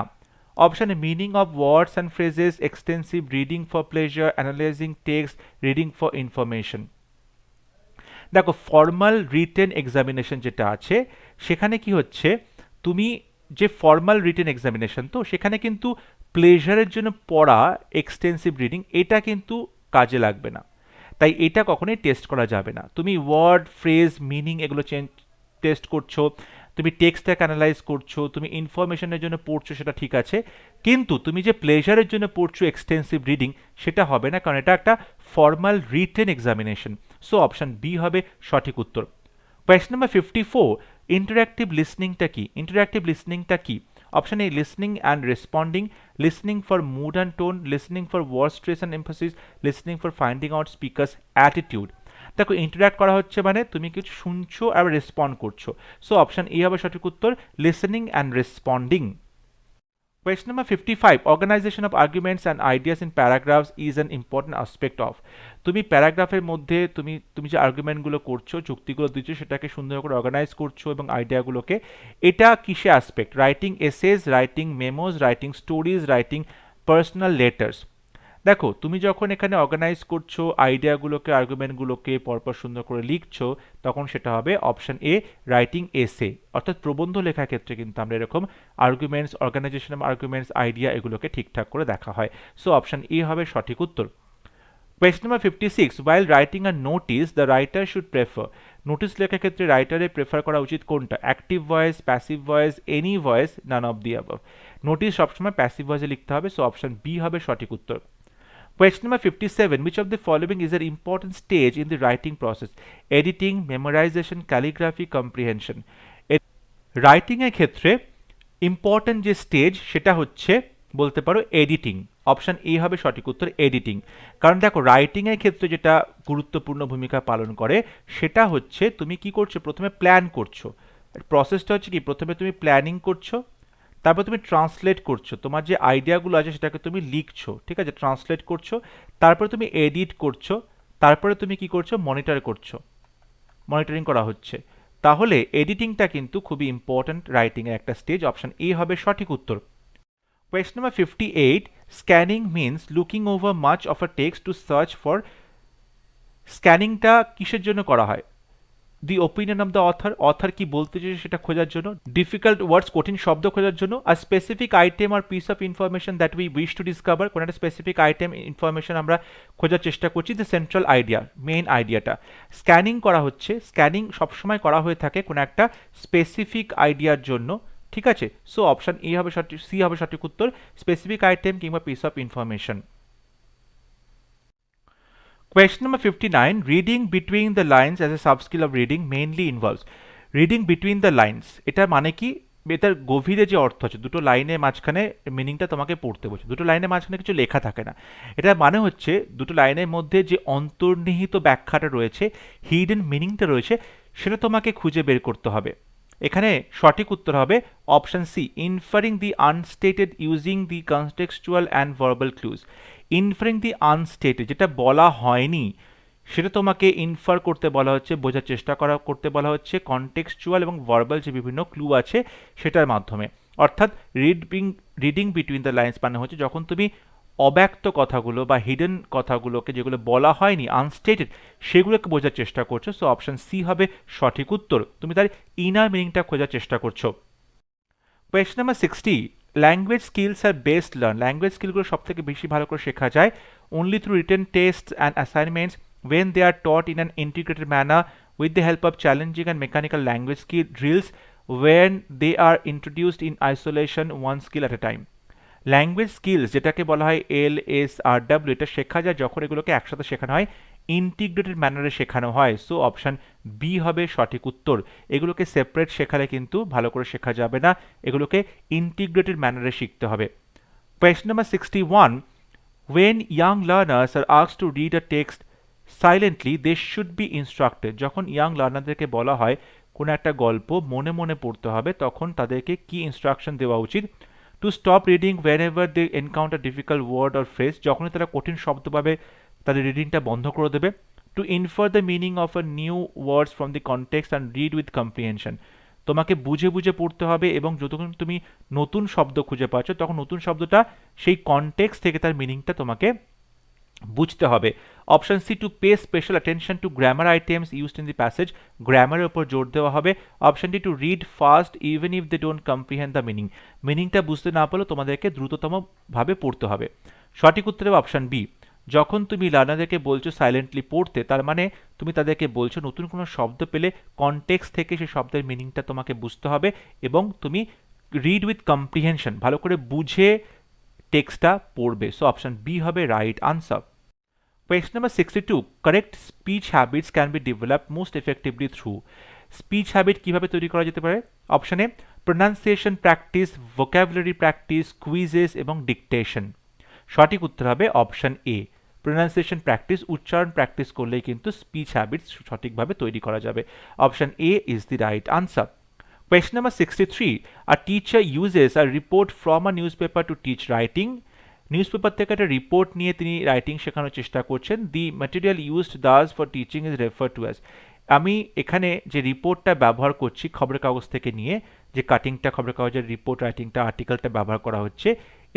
Option a meaning of words and phrases, extensive reading for pleasure, analysing text, reading for information. দেখো ফর্মাল রিটেন এক্সামিনেশন যেটা আছে সেখানে কি হচ্ছে, তুমি যে ফর্মাল রিটেন এক্সামিনেশন তো সেখানে কিন্তু প্লেজারের জন্য পড়া এক্সটেন্সিভ রিডিং এটা কিন্তু কাজে লাগবে না, তাই এটা কখনোই টেস্ট করা যাবে না। তুমি ওয়ার্ড ফ্রেজ মিনিং এগুলো টেস্ট করছো, তুমি টেক্সটটাকে অ্যানালাইজ করছো, তুমি ইনফরমেশনের জন্য পড়ছো, সেটা ঠিক আছে, কিন্তু তুমি যে প্লেজারের জন্য পড়ছো এক্সটেন্সিভ রিডিং সেটা হবে না, কারণ এটা একটা formal written examination. So option B হবে সঠিক উত্তর। কোয়েশ্চন নাম্বার 54, ইন্টারঅ্যাক্টিভ লিসনিংটা কি? ইন্টারঅ্যাক্টিভ লিসনিংটা কি? Option A listening and responding, listening for mood and tone, listening for word stress and emphasis, listening for finding out speaker's attitude. দেখো interact করা হচ্ছে মানে তুমি কিছু শুনছো আর রেসপন্ড করছো, সো অপশন এ হবে সঠিক উত্তর, listening and responding. Question number 55, organization of arguments and ideas in paragraphs is an important aspect of। তুমি প্যারাগ্রাফের মধ্যে তুমি যে আর্গুমেন্টগুলো করছো, যুক্তিগুলো দিচ্ছ, সেটাকে সুন্দর করে অর্গানাইজ করছো এবং আইডিয়াগুলোকে, এটা কিসে aspect? Writing essays, writing memos, writing stories, writing personal letters. দেখো তুমি যখন এখানে অর্গানাইজ করছো আইডিয়াগুলোকে, আর্গুমেন্টগুলোকে পরপর সুন্দর করে লিখছো, তখন সেটা হবে অপশন এ রাইটিং এসে। অর্থাৎ প্রবন্ধ লেখার ক্ষেত্রে কিন্তু আমরা এরকম arguments, organization of arguments, idea এগুলোকে ঠিকঠাক করে দেখা হয়। সো অপশন এ হবে সঠিক উত্তর। Question number 56, while writing a notice the writer should prefer। Notice লেখার ক্ষেত্রে রাইটারের প্রেফার করা উচিত কোনটা? Active voice, passive voice, any voice, none of the above. Notice সবসময় প্যাসিভ ভয়েসে লিখতে হবে, সো অপশন বি হবে সঠিক উত্তর। Question number 57, which of the following is an important stage in the writing process? Editing, memorization, calligraphy, comprehension। Writing এর ক্ষেত্রে important যে stage সেটা হচ্ছে বলতে পারো এডিটিং। অপশন এ হবে সঠিক উত্তর, এডিটিং। কারণ দেখো রাইটিং এর ক্ষেত্রে যেটা গুরুত্বপূর্ণ ভূমিকা পালন করে সেটা হচ্ছে তুমি কি করছো, প্রথমে প্ল্যান করছো। প্রসেসটা হচ্ছে কি, প্রথমে তুমি প্ল্যানিং করছো, তারপর তুমি ট্রান্সলেট করছো, তোমার যে আইডিয়াগুলো আছে সেটাকে তুমি লিখছো, ঠিক আছে, ট্রান্সলেট করছো, তারপরে তুমি এডিট করছো, তারপরে তুমি কি করছো, মনিটর করছো, মনিটরিং করা হচ্ছে। তাহলে এডিটিংটা কিন্তু খুবই ইম্পর্ট্যান্ট রাইটিংয়ের একটা স্টেজ। অপশন এ হবে সঠিক উত্তর। Question number 58, scanning means looking over much of a text to search for. স্ক্যানিংটা কিসের জন্য করা হয়? The opinion of the author কি বলতে চাইছে সেটা খোঁজার জন্য, ডিফিকাল্ট ওয়ার্ডস কঠিন শব্দ খোঁজার জন্য, আর specific item or piece of information that we wish to discover, কোনো একটা স্পেসিফিক আইটেম ইনফরমেশন আমরা খোঁজার চেষ্টা করছি, দ্য সেন্ট্রাল আইডিয়া, মেইন আইডিয়াটা। স্ক্যানিং করা হচ্ছে, স্ক্যানিং সবসময় করা হয়ে থাকে কোনো একটা স্পেসিফিক আইডিয়ার জন্য, ঠিক আছে। সো অপশন এ হবে সঠিক, সি হবে সঠিক উত্তর, স্পেসিফিক আইটেম কিংবা piece of information. Question number 59, reading between the lines as a subskill of reading mainly involves। reading between the lines এটার মানে কি? এটার গভীরে যে অর্থ আছে, দুটো লাইনের মাঝখানে মিনিংটা তোমাকে পড়তে বলছে, দুটো লাইনের মাঝখানে কিছু লেখা থাকে না, এটার মানে হচ্ছে দুটো লাইনের মধ্যে যে অন্তর্নিহিত ব্যাখ্যাটা রয়েছে, হিডেন মিনিংটা রয়েছে, সেটা তোমাকে খুঁজে বের করতে হবে। এখানে সঠিক উত্তর হবে option C, inferring the unstated using the contextual and verbal clues. Inferring the unstated, যেটা বলা হয়নি সেটা তোমাকে ইনফার করতে বলা হচ্ছে, বোঝার চেষ্টা করতে বলা হচ্ছে কনটেক্সচুয়াল এবং ভার্বাল যে বিভিন্ন ক্লু আছে সেটার মাধ্যমে। অর্থাৎ রিডিং বিটুইন দ্য লাইন্স মানে হচ্ছে যখন তুমি অব্যক্ত কথাগুলো বা হিডেন কথাগুলোকে, যেগুলো বলা হয়নি, আনস্টেটেড, সেগুলোকে বোঝার চেষ্টা করছো। সো অপশন সি হবে সঠিক উত্তর, তুমি তার ইনার মিনিংটা খোঁজার চেষ্টা করছো। কোয়েশ্চন নাম্বার 60, ল্যাঙ্গুয়েজ স্কিলস আর বেস্ট লার্ন। ল্যাঙ্গুয়েজ স্কিলগুলো সব থেকে বেশি ভালো করে শেখা যায় only through written tests and assignments when they are taught in an integrated manner with the help of challenging and mechanical language skill drills when they are introduced in isolation, one skill at a time। Language skills যেটাকে বলা হয় LSRW, এটা শেখা যায় যখন এগুলোকে একসাথে শেখানো হয়, ইন্টিগ্রেটেড ম্যানারে শেখানো হয়। সো অপশন বি হবে সঠিক উত্তর। এগুলোকে সেপারেট শেখালে কিন্তু ভালো করে শেখা যাবে না, এগুলোকে ইন্টিগ্রেটেড ম্যানারে শিখতে হবে। Question number 61, when young learners are asked to read a text silently they should be instructed। যখন ইয়াং লার্নারদেরকে বলা হয় কোনো একটা গল্প মনে মনে পড়তে হবে, তখন তাদেরকে কি ইনস্ট্রাকশন দেওয়া উচিত? To stop reading whenever they encounter difficult word or phrase, যখনই তারা কঠিন শব্দ পাবে তাদের রিডিংটা বন্ধ করে দেবে। To infer the meaning of a new words from the context and read with comprehension, তোমাকে বুঝে বুঝে পড়তে হবে, এবং যতক্ষণ তুমি নতুন শব্দ খুঁজে পাচ্ছ তখন নতুন শব্দটা সেই কনটেক্সট থেকে তার মিনিংটা তোমাকে বুঝতে হবে। Option C, to pay special attention to grammar items used in the passage, গ্রামারের উপর জোর দেওয়া হবে। Option D, to read fast even if they don't comprehend the meaning, মিনিংটা বুঝতে না পারলেও তোমাদেরকে দ্রুততম ভাবে পড়তে হবে। সঠিক উত্তর হবে অপশন বি, যখন তুমি লার্নারদেরকে বলছো সাইলেন্টলি পড়তে, তার মানে তুমি তাদেরকে বলছো নতুন কোনো শব্দ পেলে কনটেক্সট থেকে সেই শব্দের মিনিংটা তোমাকে বুঝতে হবে, এবং তুমি রিড উইথ কম্প্রিহেনশন, ভালো করে বুঝে টেক্সটটা পড়বে। সো অপশন বি হবে right answer. Question number 62. Correct speech habits can be developed most effectively through. Speech habit কিভাবে তৈরি করা যেতে পারে? অপশন এ, pronunciation practice, vocabulary practice, quizzes এবং dictation. সঠিক উত্তর হবে অপশন এ, pronunciation practice, উচ্চারণ প্র্যাকটিস করলেই কিন্তু স্পিচ হ্যাবিটস সঠিকভাবে তৈরি করা যাবে। Option A is the right answer. Question number 63. A teacher uses a report from a newspaper to teach writing. Newspaper থেকে একটা রিপোর্ট নিয়ে তিনি রাইটিং শেখানোর চেষ্টা করছেন। দি material used Das for teaching is refer to as. আমি এখানে যে রিপোর্টটা ব্যবহার করছি খবরের কাগজ থেকে নিয়ে, যে কাটিংটা খবরের কাগজের রিপোর্ট রাইটিংটা আর্টিকেলটা ব্যবহার করা হচ্ছে,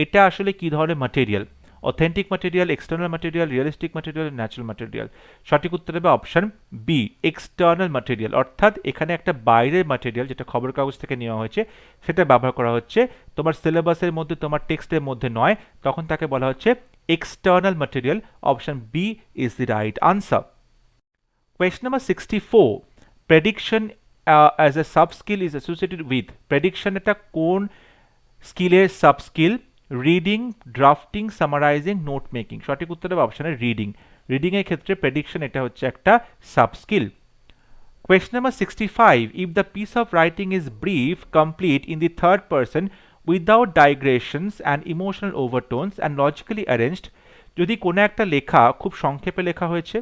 এটা আসলে কী ধরনের material? Authentic material, external material, realistic material, natural material? সঠিক উত্তর হবে অপশন বি, এক্সটার্নাল ম্যাটেরিয়াল। অর্থাৎ এখানে একটা বাইরের ম্যাটেরিয়াল যেটা খবরের কাগজ থেকে নেওয়া হয়েছে সেটা ব্যবহার করা হচ্ছে, তোমার সিলেবাসের মধ্যে, তোমার টেক্সটের মধ্যে নয়, তখন তাকে বলা হচ্ছে external material. Option B is the right answer. Question number 64. Prediction as a sub skill is associated with. Prediction এটা কোন স্কিলের sub skill? Reading, drafting, summarising, note making? সঠিক উত্তর হবে অপশনে রিডিং। রিডিং এর ক্ষেত্রে প্রেডিকশন এটা হচ্ছে একটা sub skill. Question number 65. If the piece of writing is brief, complete in the third person without digressions and emotional overtones and logically arranged, যদি কোনো একটা লেখা খুব সংক্ষেপে লেখা হয়েছে,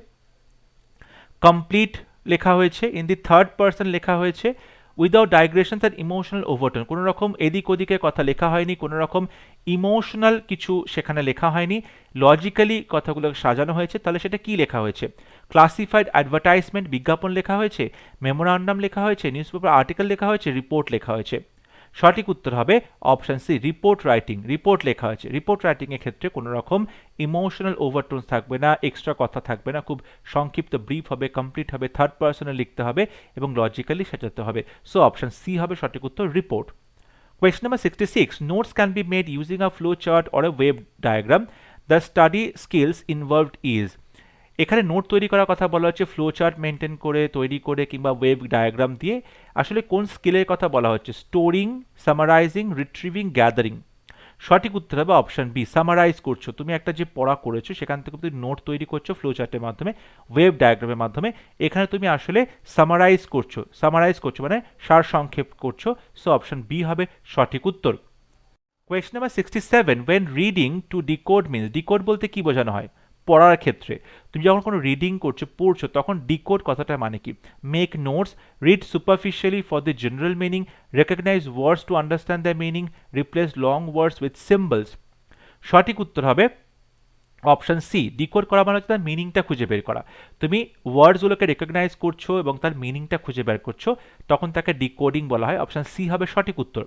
কমপ্লিট লেখা হয়েছে, ইন দি থার্ড পার্সন লেখা হয়েছে, উইদাউট ডাইগ্রেশনস অ্যান্ড ইমোশনাল ওভারটোন, কোনো রকম এদিক ওদিকের কথা লেখা হয়নি, কোনো রকম ইমোশনাল কিছু সেখানে লেখা হয়নি, লজিক্যালি কথাগুলো সাজানো হয়েছে, তাহলে সেটা কি লেখা হয়েছে? ক্লাসিফাইড অ্যাডভার্টাইজমেন্ট, বিজ্ঞাপন লেখা হয়েছে, মেমোরান্ডাম লেখা হয়েছে, নিউজ পেপার আর্টিকেল লেখা হয়েছে, রিপোর্ট লেখা হয়েছে? সঠিক উত্তর হবে option C, report writing. Report লেখা হয়েছে। রিপোর্ট রাইটিং এর ক্ষেত্রে কোনো রকম ইমোশনাল ওভারটোনস থাকবে না, এক্সট্রা কথা থাকবে না, খুব সংক্ষিপ্ত ব্রিফ হবে, কমপ্লিট হবে, থার্ড পার্সনে লিখতে হবে এবং লজিক্যালি সাজাতে হবে। সো অপশন সি হবে সঠিক উত্তর, report. Question number 66. Notes can be made using a flow chart or a wave diagram. The study skills involved is. এখানে নোট তৈরি করার কথা বলা হচ্ছে ফ্লো চার্ট মেনটেন করে, তৈরি করে, কিংবা ওয়েব ডায়াগ্রাম দিয়ে। আসলে কোন স্কিলের কথা বলা হচ্ছে? Storing, summarising, retrieving, gathering? সঠিক উত্তর হবে অপশন বি, সামারাইজ করছো। তুমি একটা যে পড়া করেছো সেখান থেকে তুমি নোট তৈরি করছো ফ্লো চার্টের মাধ্যমে, ওয়েব ডায়াগ্রামের মাধ্যমে। এখানে তুমি আসলে সামারাইজ করছো মানে সারসংক্ষেপ করছো। সো অপশন বি হবে সঠিক উত্তর। Question number 67. When reading to decode means, decode বলতে কি বোঝানো হয়? পড়ার ক্ষেত্রে তুমি যখন কোনো রিডিং করছো, পড়ছো, তখন ডিকোড কথাটার মানে কি? Make notes, read superficially for the general meaning, recognise words to understand the meaning, replace long words with symbols? সঠিক উত্তর হবে অপশন সি, ডিকোড করা মানে হচ্ছে তার মিনিংটা খুঁজে বের করা। তুমি ওয়ার্ডসগুলোকে রেকগনাইজ করছো এবং তার মিনিংটা খুঁজে বের করছো, তখন তাকে ডিকোডিং বলা হয়। অপশন সি হবে সঠিক উত্তর।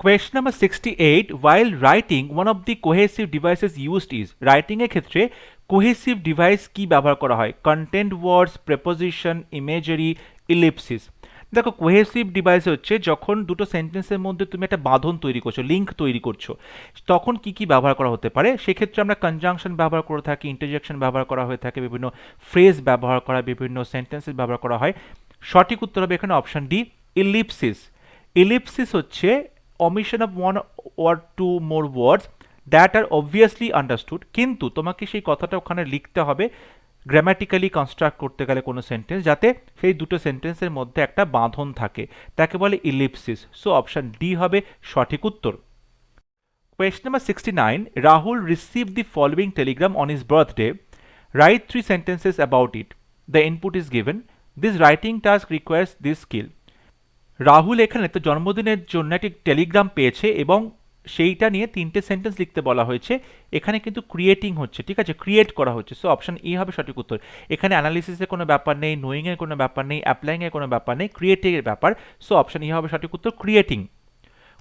Question number 68. While writing, one of the cohesive devices used is. Writing এর ক্ষেত্রে cohesive device কি ব্যবহার করা হয়? Content words, preposition, imagery, ellipsis? দেখো, কোহেসিভ ডিভাইস হচ্ছে যখন দুটো সেন্টেন্সের মধ্যে তুমি একটা বাঁধন তৈরি করছো, লিঙ্ক তৈরি করছো, তখন কি কি ব্যবহার করা হতে পারে? সেক্ষেত্রে আমরা কনজাংশন ব্যবহার করে থাকি, ইন্টারজেকশন ব্যবহার করা হয়ে থাকে, বিভিন্ন ফ্রেজ ব্যবহার করা, বিভিন্ন সেন্টেন্সেস ব্যবহার করা হয়। সঠিক উত্তর হবে এখানে অপশন ডি, ইলিপসিস। ইলিপসিস হচ্ছে omission of one or two more words that are obviously understood, কিন্তু তোমাকে সেই কথাটা ওখানে লিখতে হবে গ্রামাটিক্যালি কনস্ট্রাক্ট করতে গেলে কোনো সেন্টেন্স, যাতে সেই দুটো সেন্টেন্সের মধ্যে একটা বাঁধন থাকে, তাকে বলে ইলিপসিস। সো অপশন ডি হবে সঠিক উত্তর। Question number 69. Rahul received the following telegram on his birthday. Write 3 sentences about it. The input is given. This writing task requires this skill. Rahul এখানে তো জন্মদিনের জন্য একটি টেলিগ্রাম পেয়েছে এবং সেইটা নিয়ে 3টে সেন্টেন্স লিখতে বলা হয়েছে। এখানে কিন্তু ক্রিয়েটিং হচ্ছে, ঠিক আছে, ক্রিয়েট করা হচ্ছে। সো অপশন ই হবে সঠিক উত্তর। এখানে অ্যানালিসিসের কোনো ব্যাপার নেই, নোয়িং এর কোনো ব্যাপার নেই, অ্যাপ্লাইং এর কোনো ব্যাপার নেই, ক্রিয়েটিং এর ব্যাপার। সো অপশন ই হবে সঠিক উত্তর, creating.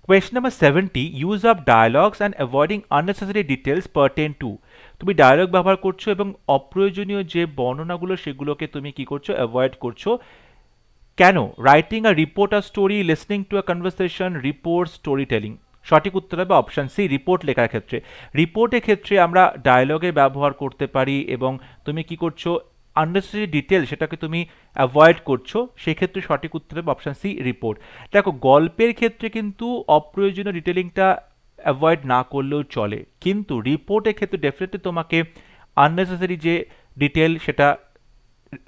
Question number 70, use of dialogues and avoiding unnecessary details pertain to। তুমি ডায়ালগ ব্যবহার করছো এবং অপ্রয়োজনীয় যে বর্ণনাগুলো সেগুলোকে তুমি কি করছো, অ্যাভয়েড করছো। কেন? Writing a report, a story, listening to a conversation, report, story telling. সঠিক উত্তর হবে অপশন সি, রিপোর্ট লেখার ক্ষেত্রে। রিপোর্টের ক্ষেত্রে আমরা ডায়ালগের ব্যবহার করতে পারি এবং তুমি কি করছো, আননেসেসারি ডিটেল সেটাকে তুমি অ্যাভয়েড করছো, সেক্ষেত্রে সঠিক উত্তর হবে অপশন সি, রিপোর্ট। দেখো, গল্পের ক্ষেত্রে কিন্তু অপ্রয়োজনীয় ডিটেলিংটা অ্যাভয়েড না করলেও চলে, কিন্তু রিপোর্টের ক্ষেত্রে ডেফিনেটলি তোমাকে আননেসেসারি যে ডিটেল সেটা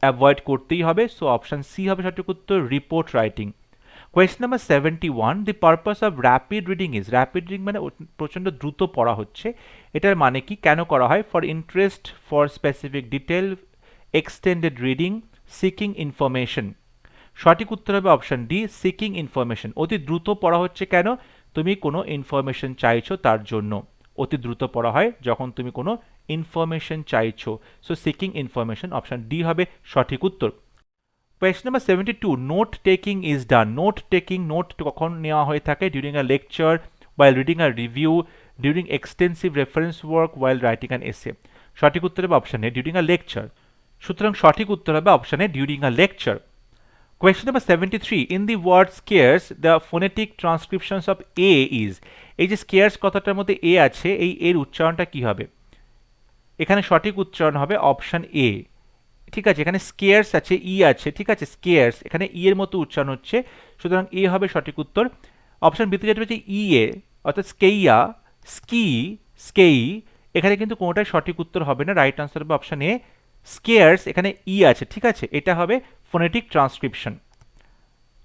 অ্যাভয়েড করতেই হবে। সো অপশন সি হবে সঠিক উত্তর, report writing. Question number 71, the purpose of rapid reading is. Rapid reading মানে প্রচণ্ড দ্রুত পড়া হচ্ছে, এটার মানে কি, কেন করা হয়? For interest, for specific detail, extended reading, seeking information. সঠিক উত্তর হবে অপশন ডি, সিকিং ইনফরমেশন। অতি দ্রুত পড়া হচ্ছে কেন? তুমি কোনো ইনফরমেশন চাইছো তার জন্য। অতি দ্রুত পড়া হয় যখন তুমি কোনো ইনফরমেশন চাইছো। So seeking information, option D হবে সঠিক উত্তর। Question number 72, note taking is done. Note taking, note কখন নেওয়া হয়ে থাকে? During a lecture, while reading a review, during extensive reference work, while writing an essay. সঠিক উত্তর হবে option A, during a lecture. সুতরাং সঠিক উত্তর হবে option A, during a lecture. Question number 73, in the word scarce, the phonetic transcriptions of a is। এই যে scarce কথাটার মধ্যে এ আছে, এই এর উচ্চারণটা কি হবে? এখানে সঠিক উচ্চারণ হবে অপশন এ, ঠিক আছে। এখানে স্কেয়ার্স আছে, ই আছে, ঠিক আছে, স্কেয়ার্স, এখানে ই এর মতো উচ্চারণ হচ্ছে, সুতরাং এ হবে সঠিক উত্তর। অপশন বিতে যেটা হচ্ছে ই এ, অর্থাৎ স্কেইয়া, স্কি, স্কেই, এখানে কিন্তু কোনোটাই সঠিক উত্তর হবে না। রাইট আনসার হবে অপশন এ, স্কেয়ার্স, এখানে ই আছে, ঠিক আছে, এটা হবে phonetic transcription.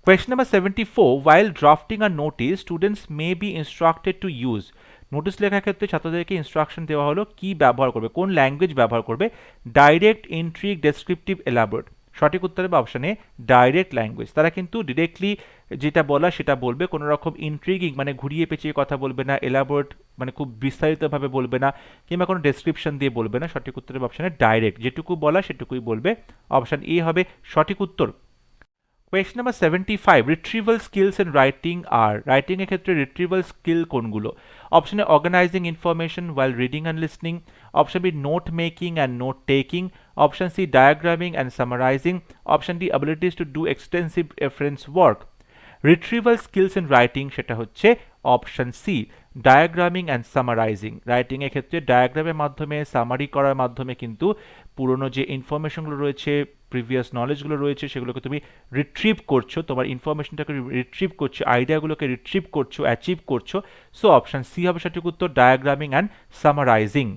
Question number 74, while drafting a notice, students may be instructed to use। Notice লেখার ক্ষেত্রে ছাত্রদেরকে ইনস্ট্রাকশন দেওয়া হলো কি ব্যবহার করবে, কোন ল্যাঙ্গুয়েজ ব্যবহার করবে? Direct, intrigue, descriptive, elaborate. সঠিক উত্তর হবে অপশন এ, ডাইরেক্ট ল্যাঙ্গুয়েজ। তারা কিন্তু ডিরেক্টলি যেটা বলা সেটা বলবে, কোনো রকম ইন্ট্রিগিং মানে ঘুরিয়ে পেঁচিয়ে কথা বলবে না, এলাবোরেট মানে খুব বিস্তারিতভাবে বলবে না, কিংবা কোনো ডেসক্রিপশন দিয়ে বলবে না। সঠিক উত্তর হবে অপশন এ, ডাইরেক্ট, যেটুকু বলা সেটুকুই বলবে। অপশন এ হবে সঠিক উত্তর। Question number 75, retrieval skills in writing are। Writing এর ক্ষেত্রে retrieval skill কোনগুলো? Option A, organizing information while reading and listening, option B, note making and note taking, option C, diagramming and summarizing, option D, abilities to do extensive reference work। Retrieval skills in writing সেটা হচ্ছে option C, diagramming and summarising. রাইটিংয়ের ক্ষেত্রে ডায়াগ্রামের মাধ্যমে, summary করার মাধ্যমে কিন্তু পুরনো যে ইনফরমেশনগুলো রয়েছে, প্রিভিয়াস নলেজগুলো রয়েছে, সেগুলোকে তুমি রিট্রিভ করছো, তোমার ইনফরমেশনটাকে রিট্রিভ করছো, আইডিয়াগুলোকে রিট্রিভ করছো, অ্যাচিভ করছো। সো অপশন সি হবে সঠিক উত্তর, ডায়াগ্রামিং অ্যান্ড সামারাইজিং।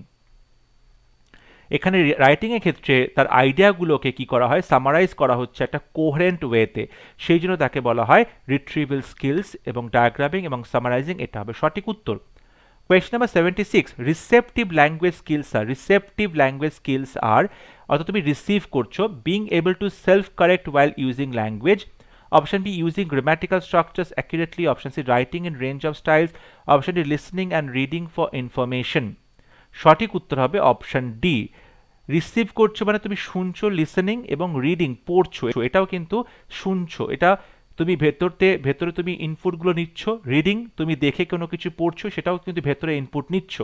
এখানে রাইটিংয়ের ক্ষেত্রে তার আইডিয়াগুলোকে কি করা হয়, সামারাইজ করা হচ্ছে একটা কোহেরেন্ট ওয়েতে, সেই জন্য তাকে বলা হয় রিট্রিভাল স্কিলস, এবং ডায়াগ্রামিং এবং সামারাইজিং এটা হবে সঠিক উত্তর। Question number 76, receptive language skills are. Receptive language skills are, অর্থাৎ তুমি রিসিভ করছো, being able to self correct while using language, option B, using grammatical structures accurately, option C, writing in range of styles, option D, listening and reading for information. সঠিক উত্তর হবে option D, receive করছো মানে তুমি শুনছো, listening এবং reading পড়ছো, এটাও কিন্তু শুনছো, এটা তুমি ভেতরে তুমি ইনপুটগুলো নিচ্ছ, রিডিং তুমি দেখে কোনো কিছু পড়ছো, সেটাও কিন্তু ভেতরে ইনপুট নিচ্ছ।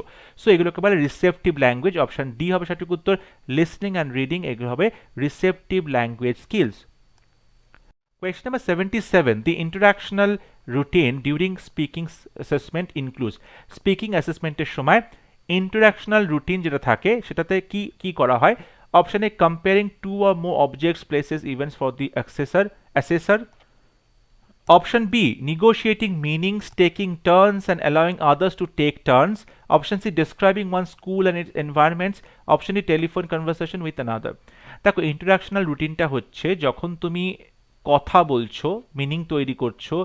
সো এগুলোকে বলে রিসেপটিভ ল্যাঙ্গুয়েজ, অপশন ডি হবে সঠিক উত্তর, লিসনিং অ্যান্ড রিডিং এগুলো হবে receptive language skills. Question number 77, the interactional routine during speaking assessment includes। Speaking অ্যাসেসমেন্টের সময় ইন্টারাকশনাল রুটিন যেটা থাকে সেটাতে কি কি করা হয়? Option A, comparing two or more objects, places, events for the assessor, option B, negotiating meanings, taking turns and allowing others to take turns, option C, describing one school and its environments, option D, telephone conversation with another। দেখো, ইন্টারাকশনাল রুটিনটা হচ্ছে যখন তুমি কথা বলছো, meaning তৈরি করছো,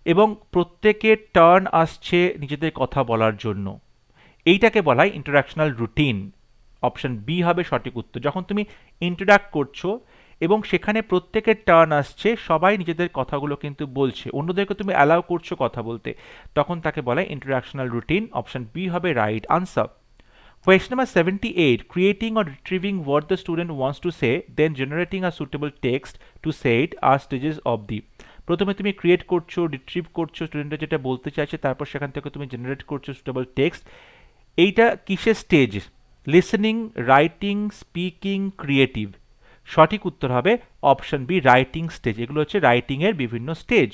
এবং প্রত্যেকের টার্ন আসছে নিজেদের কথা বলার জন্য, এইটাকে বলা হয় ইন্টারাকশনাল রুটিন। অপশন বি হবে সঠিক উত্তর। যখন তুমি ইন্টারাক্ট করছো এবং সেখানে প্রত্যেকের টার্ন আসছে, সবাই নিজেদের কথাগুলো কিন্তু বলছে, অন্যদেরকে তুমি অ্যালাউ করছো কথা বলতে, তখন তাকে বলা হয় ইন্টারাকশনাল রুটিন। অপশন বি হবে right answer. Question number 78. Creating or retrieving what the student wants to say, then generating a suitable text to say it are stages of the. প্রথমে তুমি ক্রিয়েট করছো, রিট্রিভ করছো স্টুডেন্টরা যেটা বলতে চাইছে, তারপর সেখান থেকে তুমি জেনারেট করছো সুটেবল টেক্সট। এইটা কিসের stage? Listening, writing, speaking, creative. সঠিক উত্তর হবে অপশন বি রাইটিং স্টেজ। এগুলো হচ্ছে রাইটিংয়ের বিভিন্ন stage.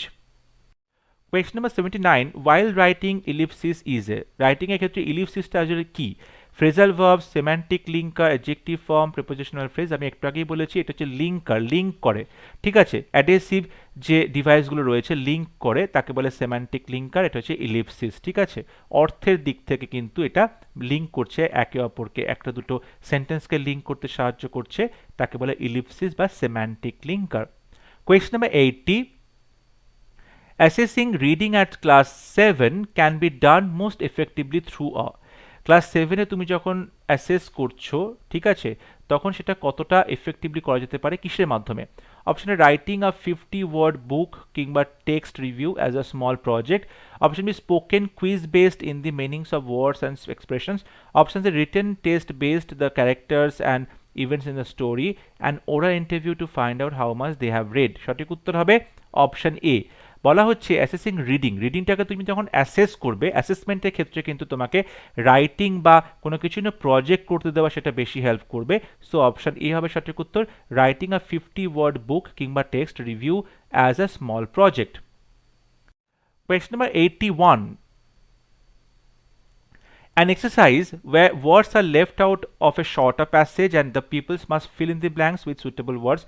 Question number 79. While writing ellipsis is a, writing এর ক্ষেত্রে ইলিপসিসটা আসলে কি? Phrasal verb, semantic linker, adjective form, prepositional phrase. আমি একটু আগেই বলেছি এটা হচ্ছে লিঙ্কার, লিঙ্ক করে, ঠিক আছে। অ্যাডহেসিভ যে ডিভাইসগুলো রয়েছে লিঙ্ক করে তাকে বলে সেমান্টিক লিঙ্কার, এটা হচ্ছে ইলিপসিস, ঠিক আছে। অর্থের দিক থেকে কিন্তু এটা লিঙ্ক করছে একে অপরকে, একটা দুটো সেন্টেন্সকে লিঙ্ক করতে সাহায্য করছে, তাকে বলে ইলিপসিস বা semantic linker. Question number 80. Assessing reading at class 7 can be done most effectively through a, class 7-এ তুমি যখন অ্যাসেস করছো, ঠিক আছে, তখন সেটা কতটা এফেক্টিভলি করা যেতে পারে, কিসের মাধ্যমে? অপশনে রাইটিং আ 50 ওয়ার্ড বুক কিংবা text review as a small project. Option B spoken quiz based in the meanings of words and expressions. Option C written test based the characters and events in the story and oral interview to find out how much they have read. সঠিক উত্তর হবে option এ। বলা হচ্ছে assessing reading, রিডিংটাকে তুমি যখন assess করবে, অ্যাসেসমেন্টের ক্ষেত্রে কিন্তু তোমাকে রাইটিং বা কোনো কিছু না প্রজেক্ট করতে দেওয়া সেটা বেশি হেল্প করবে। সো অপশন এ হবে সঠিক উত্তর, রাইটিং আ 50 ওয়ার্ড বুক কিংবা text review as a small project. Question number 81. An exercise where words are left out of a shorter passage and the pupils must fill in the blanks with suitable words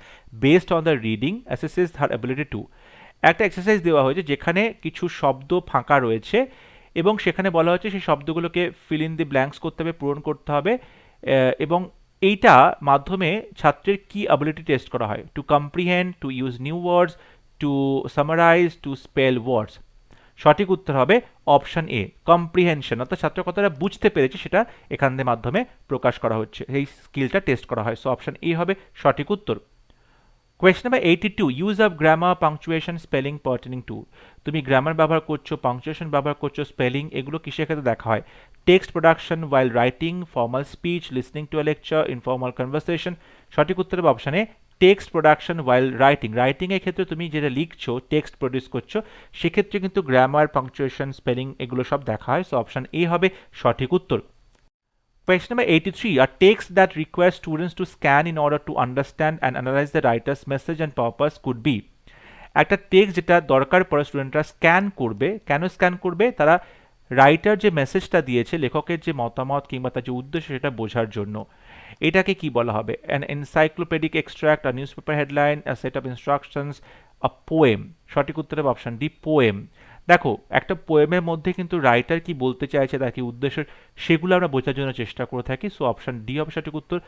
based on the reading assesses her ability to. একটা exercise দেওয়া হয়েছে যেখানে কিছু শব্দ ফাঁকা রয়েছে এবং সেখানে বলা হচ্ছে সেই শব্দগুলোকে ফিল ইন দি ব্ল্যাঙ্কস করতে হবে, পূরণ করতে হবে, এবং এইটা মাধ্যমে ছাত্রের কি অ্যাবিলিটি টেস্ট করা হয়? To comprehend, to use new words, to summarise, to spell words. সঠিক উত্তর হবে অপশন এ কম্প্রিহেনশন, অর্থাৎ ছাত্র কতটা বুঝতে পেরেছে সেটা এখানের মাধ্যমে প্রকাশ করা হচ্ছে, এই স্কিলটা টেস্ট করা হয়। সো অপশন এ হবে সঠিক উত্তর। Question number 82. Use of grammar, punctuation, spelling pertaining to. তুমি গ্রামার ব্যবহার করছো, পাংচুয়েশন ব্যবহার করছো, স্পেলিং, এগুলো কিসের ক্ষেত্রে দেখা হয়? Text production, while writing, formal speech, listening to a lecture, informal conversation. সঠিক উত্তর হবে অপশানে টেক্সট প্রোডাকশন ওয়াইল রাইটিং। রাইটিংয়ের ক্ষেত্রে তুমি যেটা লিখছো, টেক্সট প্রডিউস করছো, সেক্ষেত্রে কিন্তু গ্রামার, পাংচুয়েশন, স্পেলিং এগুলো সব দেখা হয়। সো অপশান এ হবে সঠিক উত্তর। Question number 83. A text that requires students to scan in order to understand and analyze the writer's message and purpose could be. একটা টেক্সট যেটা দরকার পড়ে স্টুডেন্টরা স্ক্যান করবে, কেন স্ক্যান করবে? তারা রাইটার যে মেসেজটা দিয়েছে, লেখকের যে মতামত কিংবা তার যে উদ্দেশ্য সেটা বোঝার জন্য। এটাকে কি বলা হবে? An encyclopedic extract, a newspaper headline, a set of instructions, a poem. সঠিক উত্তর হবে অপশন ডি পোয়েম। দেখো, একটা পোয়েমের মধ্যে কিন্তু রাইটার কি বলতে চাইছে, তার কি উদ্দেশ্য, সেগুলো আমরা বোঝার জন্য চেষ্টা করে থাকি। সো অপশন ডি হবে সঠিক উত্তর,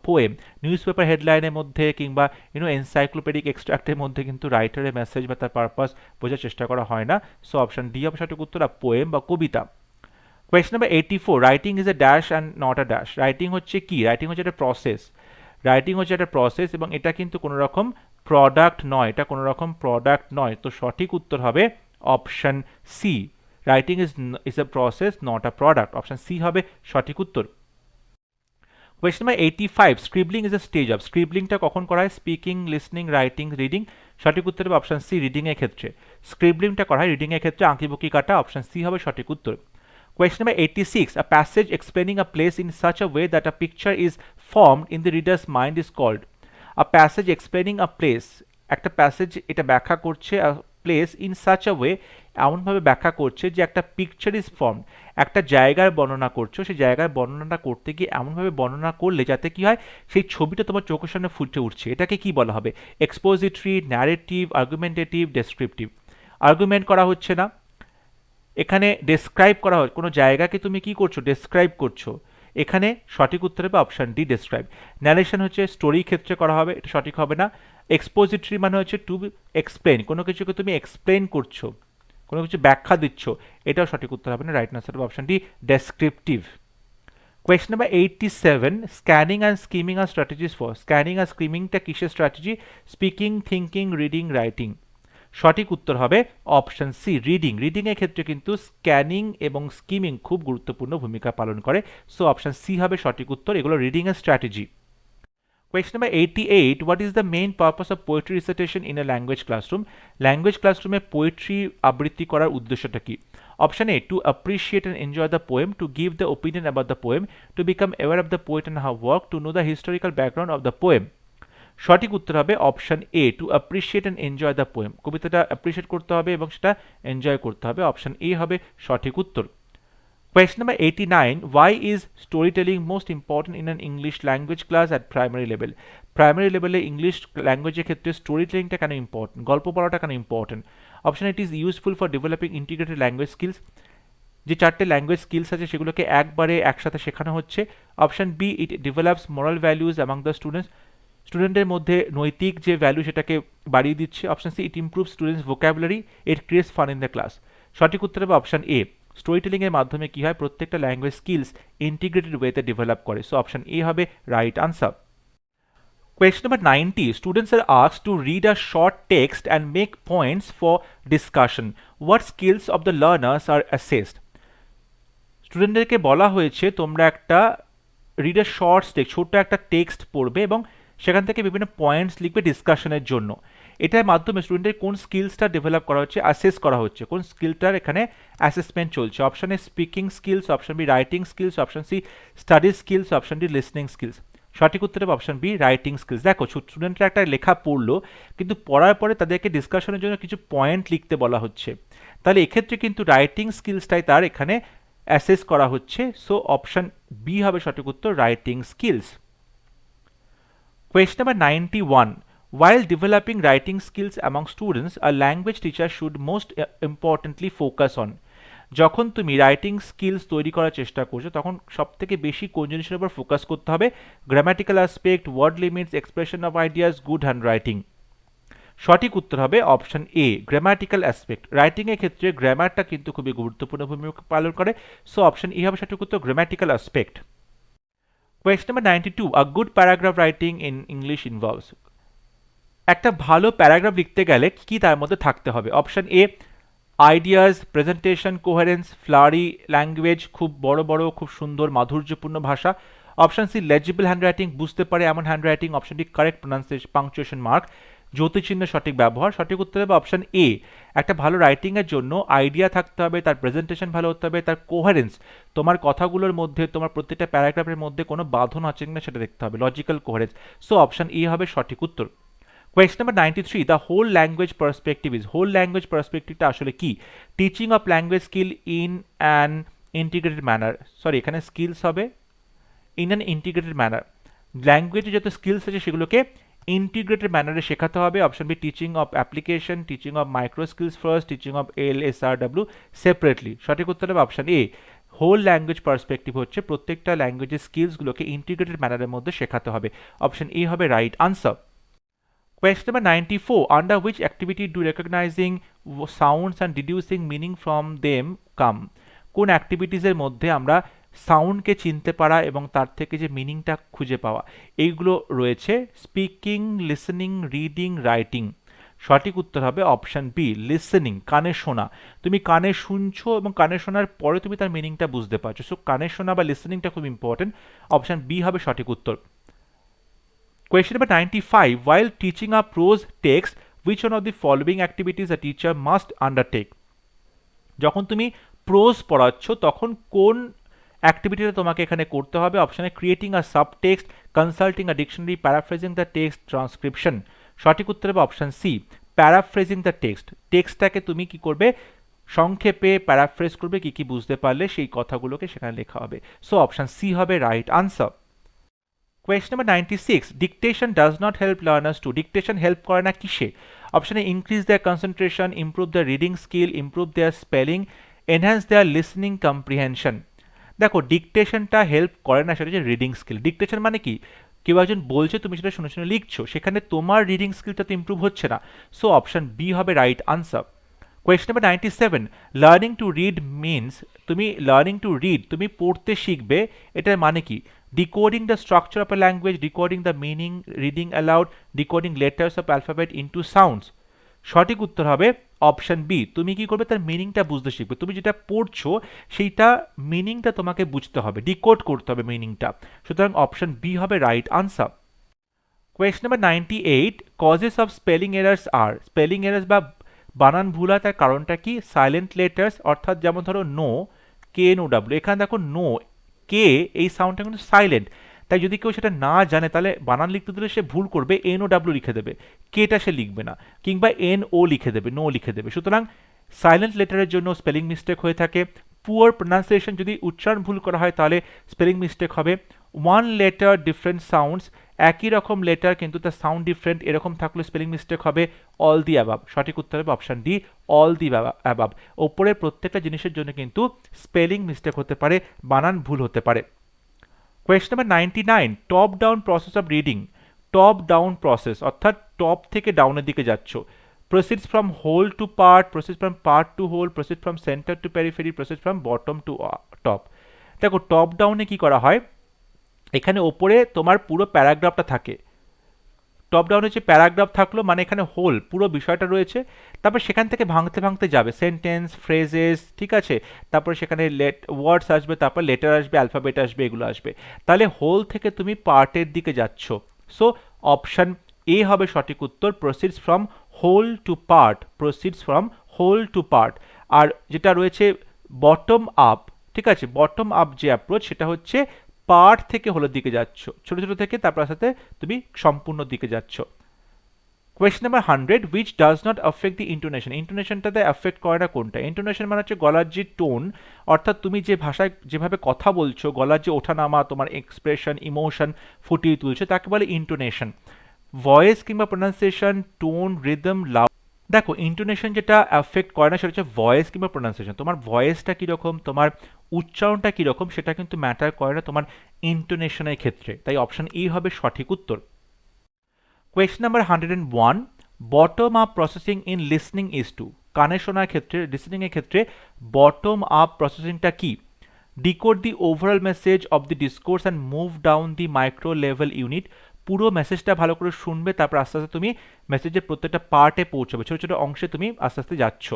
পোয়েম। নিউজ পেপার হেডলাইনের মধ্যে কিংবা এনসাইক্লোপেডিক এক্সট্রাক্টের মধ্যে কিন্তু রাইটারের মেসেজ বা তার পারপাস বোঝার চেষ্টা করা হয় না। সো অপশন ডি হবে সঠিক উত্তর, পোয়েম বা কবিতা। Question number 84. Writing is a dash and not a dash. Writing হচ্ছে কি? রাইটিং হচ্ছে একটা প্রসেস। রাইটিং হচ্ছে একটা প্রসেস এবং এটা কিন্তু কোনো রকম প্রোডাক্ট নয়, এটা কোনো রকম প্রোডাক্ট নয়। তো সঠিক উত্তর হবে option C, writing is a process not a product. Option C হবে সঠিক উত্তর। Question number 85. Scribbling is a stage of. স্ক্রিবলিংটা কখন করা হয়? Speaking, listening, writing, reading. সঠিক উত্তর হবে অপশন সি, রিডিং এর ক্ষেত্রে। স্ক্রিবলিংটা করা হয় রিডিং এর ক্ষেত্রে, আঁকিবুকি কাটা। অপশন সি হবে সঠিক উত্তর। Question number 86. A passage explaining a place in such a way that a picture is formed in the reader's mind is called. A passage explaining a place. একটা প্যাসেজ এটা ব্যাখ্যা করছে, a place in such a way, এমনভাবে ব্যাখ্যা করছে যে একটা picture is form, একটা জায়গার বর্ণনা করছো, সেই জায়গার বর্ণনাটা করতে গিয়ে এমনভাবে বর্ণনা করলে যাতে কি হয়, সেই ছবিটা তোমার চোখের সামনে ফুটে উঠছে। এটাকে কি বলা হবে? এক্সপোজিটরি, ন্যারেটিভ, আর্গুমেন্টেটিভ, ডেসক্রিপটিভ। আর্গুমেন্ট করা হচ্ছে না, এখানে ডেসক্রাইব করা হয়, কোনো জায়গাকে তুমি কি করছো? ডেসক্রাইব করছো। এখানে সঠিক উত্তর হবে অপশন ডি, ডেসক্রাইব। ন্যারেশন হচ্ছে স্টোরি ক্ষেত্রে করা হবে, এটা সঠিক হবে না। এক্সপোজিটরি মানে হচ্ছে টু এক্সপ্লেন, কোনো কিছুকে তুমি এক্সপ্লেন করছো, কোনো কিছু ব্যাখ্যা দিচ্ছ, এটাও সঠিক উত্তর হবে না। রাইট আনসার হবে option D, descriptive. Question number 87, scanning and skimming are strategies for, scanning আর স্কিমিংটা কিসের strategy? Speaking, thinking, reading, writing. সঠিক উত্তর হবে অপশন সি, রিডিং। রিডিংয়ের ক্ষেত্রে কিন্তু স্ক্যানিং এবং স্কিমিং খুব গুরুত্বপূর্ণ ভূমিকা পালন করে, সো অপশন সি হবে সঠিক উত্তর, এগুলো রিডিংয়ের strategy. Question number 88, what is the main purpose of poetry recitation in a language classroom? Language ক্লাসরুমে পোয়েট্রি আবৃত্তি করার উদ্দেশ্যটা কি? Option A, to appreciate and enjoy the poem, to give the opinion about the poem, to become aware of the poet and her work, to know the historical background of the poem. সঠিক উত্তর হবে option A, to appreciate and enjoy the poem. কবিতাটা appreciate করতে হবে এবং সেটা enjoy করতে হবে, অপশন এ হবে সঠিক উত্তর। Question number 89, why is storytelling most important in an English language class at primary level? Primary লেভেলে ইংলিশ ল্যাঙ্গুয়েজের ক্ষেত্রে স্টোরি টেলিংটা কেন ইম্পর্টেন্ট, গল্প বলাটা কেন important? Option it is useful for developing integrated language skills, যে চারটে ল্যাঙ্গুয়েজ স্কিলস আছে সেগুলোকে একবারে একসাথে শেখানো হচ্ছে। Option B, it develops moral values among the students, স্টুডেন্টের মধ্যে নৈতিক যে ভ্যালু সেটাকে বাড়িয়ে দিচ্ছে। Option C, it improve students vocabulary, it creates fun in the class. সঠিক উত্তর হবে অপশন এ, স্টোরি টেলিংয়ের মাধ্যমে কি হয়, প্রত্যেকটা ল্যাঙ্গুয়েজ স্কিলস ইন্টিগ্রেটেড ওয়েতে ডেভেলপ করে, সো অপশন এ হবে right answer. Question number 90, students are asked to read a short text and make points for discussion. What skills of the learners are assessed? স্টুডেন্টদেরকে বলা হয়েছে তোমরা একটা read a shorts text, ছোট্ট একটা text পড়বে এবং সেখান থেকে বিভিন্ন পয়েন্টস লিখবে ডিসকাশনের জন্য। এটার মাধ্যমে স্টুডেন্টের কোন স্কিলসটা ডেভেলপ করা হচ্ছে, অ্যাসেস করা হচ্ছে, কোন স্কিলটার এখানে অ্যাসেসমেন্ট চলছে। Option A speaking skills, option B writing skills, option C study skills, option D listening skills. সঠিক উত্তর হবে অপশন বি রাইটিং স্কিলস। দেখো স্টুডেন্টরা একটা লেখা পড়লো কিন্তু পড়ার পরে তাদেরকে ডিসকাশনের জন্য কিছু পয়েন্ট লিখতে বলা হচ্ছে, তাহলে এক্ষেত্রে কিন্তু রাইটিং স্কিলসটাই তার এখানে অ্যাসেস করা হচ্ছে, সো অপশন বি হবে সঠিক উত্তর, writing skills. Question number 91, while developing writing skills among students, a language teacher should most importantly focus on. যখন তুমি রাইটিং স্কিলস তৈরি করার চেষ্টা করছো তখন সব থেকে বেশি কোন জিনিসের উপর ফোকাস করতে হবে? Grammatical aspect, word limits, expression of ideas, good hand writing. সঠিক উত্তর হবে অপশন এ, গ্রামাটিক্যাল অ্যাসপেক্ট। রাইটিংয়ের ক্ষেত্রে গ্রামারটা কিন্তু খুবই গুরুত্বপূর্ণ ভূমিকা পালন করে, সো অপশন ই হবে সঠিক উত্তর, grammatical aspect. Question number 92, a good paragraph writing in English involves. একটা ভালো প্যারাগ্রাফ লিখতে গেলে কি তার মধ্যে থাকতে হবে? অপশন এ, ideas, presentation, coherence, flurry language, খুব বড় বড় খুব সুন্দর মাধুর্যপূর্ণ ভাষা। অপশন সি, লেজিবল হ্যান্ডরাইটিং, বুঝতে পারে এমন handwriting. Option D, correct pronunciation, punctuation mark, জ্যোতিচিহ্ন সঠিক ব্যবহার। সঠিক উত্তর হবে অপশন এ, একটা ভালো রাইটিংয়ের জন্য আইডিয়া থাকতে হবে, তার প্রেজেন্টেশন ভালো হতে হবে, তার কোহারেন্স, তোমার কথাগুলোর মধ্যে তোমার প্রত্যেকটা প্যারাগ্রাফের মধ্যে কোনো বাঁধন আছে কিনা সেটা দেখতে হবে, logical coherence, so option E হবে সঠিক উত্তর। Question number 93, the whole language perspective is, whole language perspectiveটা আসলে কি? Teaching of language skill in an integrated manner, sorry এখানে স্কিলস হবে ইন অ্যান ইন্টিগ্রেটেড ম্যানার, ল্যাঙ্গুয়েজে যত স্কিলস আছে সেগুলোকে ইন্টিগ্রেটেড ম্যানারে শেখাতে হবে। Option B, teaching of application, teaching of micro skills first, teaching of LSRW separately. সঠিক উত্তর হবে option A, whole language perspective হচ্ছে প্রত্যেকটা ল্যাঙ্গুয়েজের স্কিলসগুলোকে ইন্টিগ্রেটেড ম্যানারের মধ্যে শেখাতে হবে, অপশন এ হবে right answer. Question number 94, under which activity do recognizing sounds and deducing meaning from them come? কোন অ্যাক্টিভিটিসের মধ্যে আমরা সাউন্ডকে চিনতে পারা এবং তার থেকে যে মিনিংটা খুঁজে পাওয়া এইগুলো রয়েছে? Speaking, listening, reading, writing. সঠিক উত্তর হবে অপশন বি, লিসেনিং, কানে শোনা। তুমি কানে শুনছো এবং কানে শোনার পরে তুমি তার মিনিংটা বুঝতে পারছো, সো কানে শোনা বা লিসেনিংটা খুব ইম্পর্টেন্ট, অপশন বি হবে সঠিক উত্তর। Question number 95, while teaching a prose text, which one of the following activities a teacher must undertake? যখন তুমি প্রোজ পড়াচ্ছ তখন কোন অ্যাক্টিভিটিটা তোমাকে এখানে করতে হবে? অপশনে creating a subtext, consulting a dictionary, paraphrasing the text, transcription. সঠিক উত্তর হবে option C, paraphrasing the text. টেক্সটটাকে তুমি কি করবে? সংক্ষেপে প্যারাফ্রেজ করবে, কি কি বুঝতে পারলে সেই কথাগুলোকে সেখানে লেখা হবে, সো অপশন সি হবে right answer. Question number 96, dictation does not help learners to, dictation help করে না কিসে? অপশনে increase their concentration, improve their reading skill, improve their spelling, enhance their listening comprehension. দেখো ডিকটেশনটা হেল্প করে না, সেটা হচ্ছে রিডিং স্কিল। ডিকটেশন মানে কি? কেউ একজন বলছে, তুমি সেটা শুনে শুনে লিখছো, সেখানে তোমার রিডিং স্কিলটা তো ইমপ্রুভ হচ্ছে না, সো অপশন বি হবে right answer. Question number 97, learning to read means, তুমি লার্নিং টু রিড তুমি পড়তে শিখবে, এটার মানে কি? Decoding the structure of a language, decoding the meaning, reading allowed, decoding letters of alphabet into sounds. সঠিক উত্তর হবে অপশন বি। তুমি কি করবে? তার মিনিংটা বুঝতে শিখবে। তুমি যেটা পড়ছো সেইটা মিনিংটা তোমাকে বুঝতে হবে, ডিকোড করতে হবে মিনিংটা। সুতরাং অপশন বি হবে right answer. Question number 98, causes of spelling errors are, spelling errors বা বানান ভুল হয় তার কারণটা কি? সাইলেন্ট লেটার্স, অর্থাৎ যেমন ধরো নো, কে নো ডাব্লিউ, এখানে দেখো নো, কে এই সাউন্ডটা কিন্তু সাইলেন্ট, তাই যদি কেউ সেটা না জানে তাহলে বানান লিখতে দিলে সে ভুল করবে, এন ও ডাব্লিউ লিখে দেবে, কেটা সে লিখবে না, কিংবা এন ও লিখে দেবে, নো লিখে দেবে। সুতরাং সাইলেন্ট লেটারের জন্য স্পেলিং মিস্টেক হয়ে থাকে। পুয়ার প্রোনাউন্সিয়েশন, যদি উচ্চারণ ভুল করা হয় তাহলে স্পেলিং মিস্টেক হবে। ওয়ান লেটার ডিফারেন্ট সাউন্ডস, একই রকম লেটার কিন্তু তার সাউন্ড ডিফারেন্ট, এরকম থাকলে স্পেলিং মিস্টেক হবে। অল দি অ্যাবাব, সঠিক উত্তর হবে অপশন ডি, অল দি অ্যাবাব। ওপরের প্রত্যেকটা জিনিসের জন্য কিন্তু স্পেলিং মিস্টেক হতে পারে, বানান ভুল হতে পারে। Question number 99, top down process of reading, top down process অর্থাৎ টপ থেকে ডাউনের দিকে যাচ্ছ। Proceeds from whole to part, proceed from part to whole, proceed from centre to periphery, proceed from bottom to top. দেখো top ডাউনে কি করা হয়, এখানে ওপরে তোমার পুরো প্যারাগ্রাফটা থাকে, টপ ডাউনে যে প্যারাগ্রাফ থাকলো মানে এখানে হোল পুরো বিষয়টা রয়েছে, তারপর সেখান থেকে ভাঙতে ভাঙতে যাবে সেন্টেন্স, ফ্রেজেস, ঠিক আছে, তারপরে সেখানে ওয়ার্ডস আসবে, তারপর লেটার আসবে, অ্যালফাবেট আসবে, এগুলো আসবে, তাহলে হোল থেকে তুমি পার্টের দিকে যাচ্ছ। সো অপশন এ হবে সঠিক উত্তর, proceeds from whole to part, proceeds from whole to part. আর যেটা রয়েছে বটম আপ, ঠিক আছে, বটম আপ যে অ্যাপ্রোচ সেটা হচ্ছে পার্ট থেকে হোলের দিকে যাচ্ছ, ছোট ছোট থেকে তারপর সাথে তুমি সম্পূর্ণ দিকে যাচ্ছ। Question number 100, which does not affect the intonation, ইন্টোনেশনটাতে অ্যাফেক্ট করে না কোনটা? ইন্টোনেশন মানে হচ্ছে গলার যে টোন, অর্থাৎ তুমি যে ভাষায় যেভাবে কথা বলছো, গলার যে ওঠানামা, তোমার এক্সপ্রেশন, ইমোশন ফুটিয়ে তুলছে, তাকে বলে ইন্টোনেশন। ভয়েস কিংবা প্রোনাউন্সিয়েশন, টোন, রিদম, লাভ, দেখো ইন্টোনেশন যেটা অ্যাফেক্ট করে না সেটা হচ্ছে ভয়েস কিংবা প্রোনাউন্সিয়েশন। তোমার ভয়েসটা কীরকম, তোমার উচ্চারণটা কীরকম সেটা কিন্তু ম্যাটার করে না তোমার ইন্টোনেশনের ক্ষেত্রে, তাই অপশন ই হবে সঠিক উত্তর। Question number 101, bottom up processing in listening is to, কানে শোনার ক্ষেত্রে, লিসনিংয়ের ক্ষেত্রে বটম আপ প্রসেসিংটা কি? Decode the overall message of the discourse and move down the micro level unit, পুরো মেসেজটা ভালো করে শুনবে, তারপর আস্তে আস্তে তুমি মেসেজের প্রত্যেকটা পার্টে পৌঁছবে, ছোটো ছোটো অংশে তুমি আস্তে আস্তে যাচ্ছ।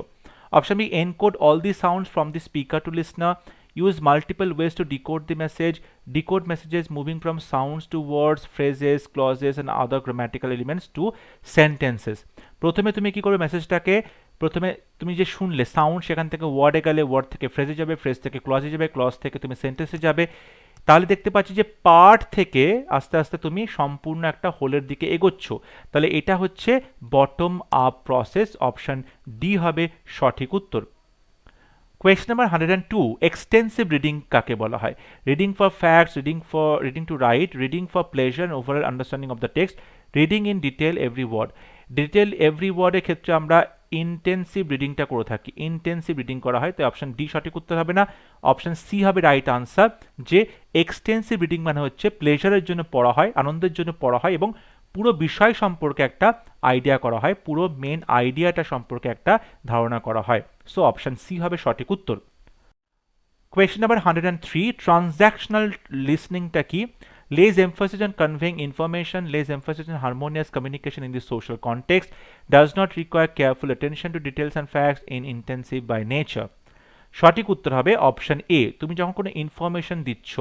Option B, encode all the sounds from the speaker to listener, use multiple ways to decode the message, decode messages moving from sounds to words, phrases, clauses and other grammatical elements to sentences. প্রথমে তুমি কি করবে, মেসেজটাকে প্রথমে তুমি যে শুনলে sound, সেখান থেকে ওয়ার্ডে গেলে, ওয়ার্ড থেকে ফ্রেজে যাবে, ফ্রেজ থেকে ক্লজে যাবে, ক্লজ থেকে তুমি সেন্টেন্সে যাবে, তাহলে দেখতে পাচ্ছি যে পার্ট থেকে আস্তে আস্তে তুমি সম্পূর্ণ একটা হোলের দিকে এগোচ্ছ, তাহলে এটা হচ্ছে bottom up process, option D হবে সঠিক উত্তর। কোয়েশ্চেন নাম্বার 102, এক্সটেন্সিভ রিডিং কাকে বলা হয়? Reading for facts, reading to write, reading for pleasure, overall understanding of the text, reading in detail every word. Detail every ওয়ার্ডের ক্ষেত্রে আমরা ইন্টেন্সিভ রিডিংটা করে থাকি, ইন্টেন্সিভ রিডিং করা হয়, তাই অপশন ডি সঠিক উত্তর হবে না, অপশন সি হবে রাইট আনসার। যে এক্সটেন্সিভ রিডিং মানে হচ্ছে প্লেজারের জন্য পড়া হয়, আনন্দের জন্য পড়া হয় এবং পুরো বিষয় সম্পর্কে একটা আইডিয়া করা হয়, পুরো মেন আইডিয়াটা সম্পর্কে একটা ধারণা করা হয়। সো অপশন সি হবে সঠিক উত্তর। কোয়েশ্চেন নাম্বার 103, ট্রানজ্যাকশনাল লিসনিংটা কি? lays emphasis on conveying information, lays emphasis on harmonious communication in the social context, does not require careful attention to details and facts, in intensive by nature. সঠিক উত্তর হবে option এ। তুমি যখন কোনো information দিচ্ছ,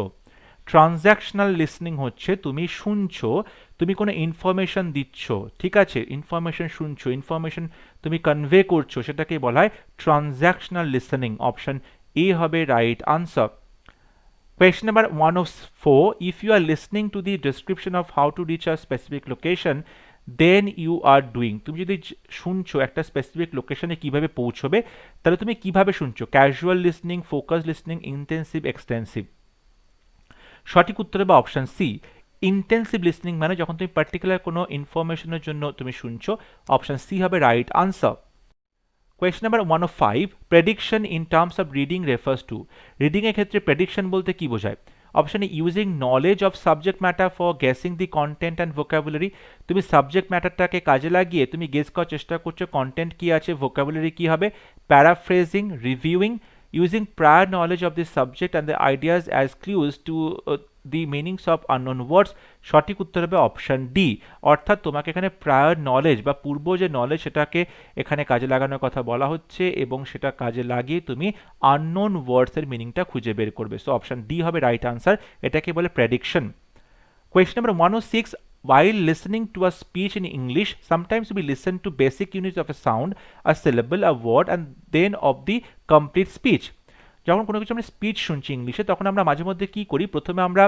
transactional listening হচ্ছে তুমি শুনছো, তুমি কোনো ইনফরমেশন দিচ্ছ, ঠিক আছে, ইনফরমেশন শুনছো, ইনফরমেশন তুমি কনভে করছো, সেটাকে বলা হয় ট্রানজ্যাকশনাল লিসনিং, অপশন এ হবে right answer. Question number 104, if you are listening to the description of how to reach a specific location, then you are doing, তুমি যদি শুনছো একটা স্পেসিফিক লোকেশনে কিভাবে পৌঁছবে, তাহলে তুমি কিভাবে শুনছো? Casual listening, focus listening, intensive, extensive. সঠিক উত্তর হবে অপশন সি, ইন্টেন্সিভ লিসনিং মানে যখন তুমি পার্টিকুলার কোনো ইনফরমেশনের জন্য তুমি শুনছো, অপশন সি হবে right answer. Question number 105, prediction in terms of reading refers to, রিডিংয়ের ক্ষেত্রে প্রেডিকশন বলতে কি বোঝায়? Option A using knowledge of subject matter for guessing the content and vocabulary, তুমি সাবজেক্ট ম্যাটারটাকে কাজে লাগিয়ে তুমি গেস করার চেষ্টা করছো কন্টেন্ট কি আছে, ভোকাবুলারি কি হবে। Paraphrasing, reviewing, using prior knowledge of the subject and the ideas as clues to the meanings of unknown words, সঠিক উত্তর হবে অপশন ডি। অর্থাৎ তোমাকে এখানে প্রায়র নলেজ বা পূর্ব যে নলেজ সেটাকে এখানে কাজে লাগানোর কথা বলা হচ্ছে এবং সেটা কাজে লাগিয়ে তুমি আননোন ওয়ার্ডসের মিনিংটা খুঁজে বের করবে। সো অপশন ডি হবে রাইট আনসার, এটাকে বলে prediction. Question number 106. While listening to a speech in English, sometimes we listen to basic units of a sound, a syllable, a word, and then of the complete speech. যখন কোনো কিছু আমরা speech শুনছি ইংলিশে, তখন আমরা মাঝে মধ্যে কী করি, প্রথমে আমরা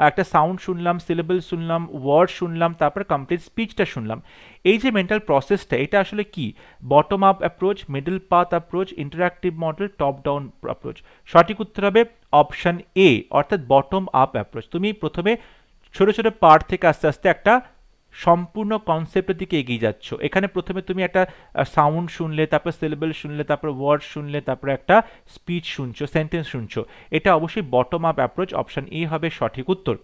একটা সাউন্ড শুনলাম, সিলেবল শুনলাম, ওয়ার্ড শুনলাম, তারপর কমপ্লিট স্পিচটা শুনলাম। এই যে মেন্টাল প্রসেসটা, এটা আসলে কি, bottom up approach, middle path approach, interactive model, top down approach? সঠিক উত্তর হবে অপশন এ, অর্থাৎ বটম আপ অ্যাপ্রোচ। তুমি প্রথমে ছোট ছোট পার্ট থেকে আস্তে আস্তে একটা সম্পূর্ণ কনসেপ্টের দিকে এগিয়ে যাচ্ছ। এখানে প্রথমে তুমি একটা সাউন্ড শুনলে, তারপর সিলেবল শুনলে, তারপর ওয়ার্ড শুনলে, তারপর একটা স্পিচ শুনছো, সেন্টেন্স শুনছো। এটা অবশ্যই bottom up approach, option A হবে সঠিক উত্তর।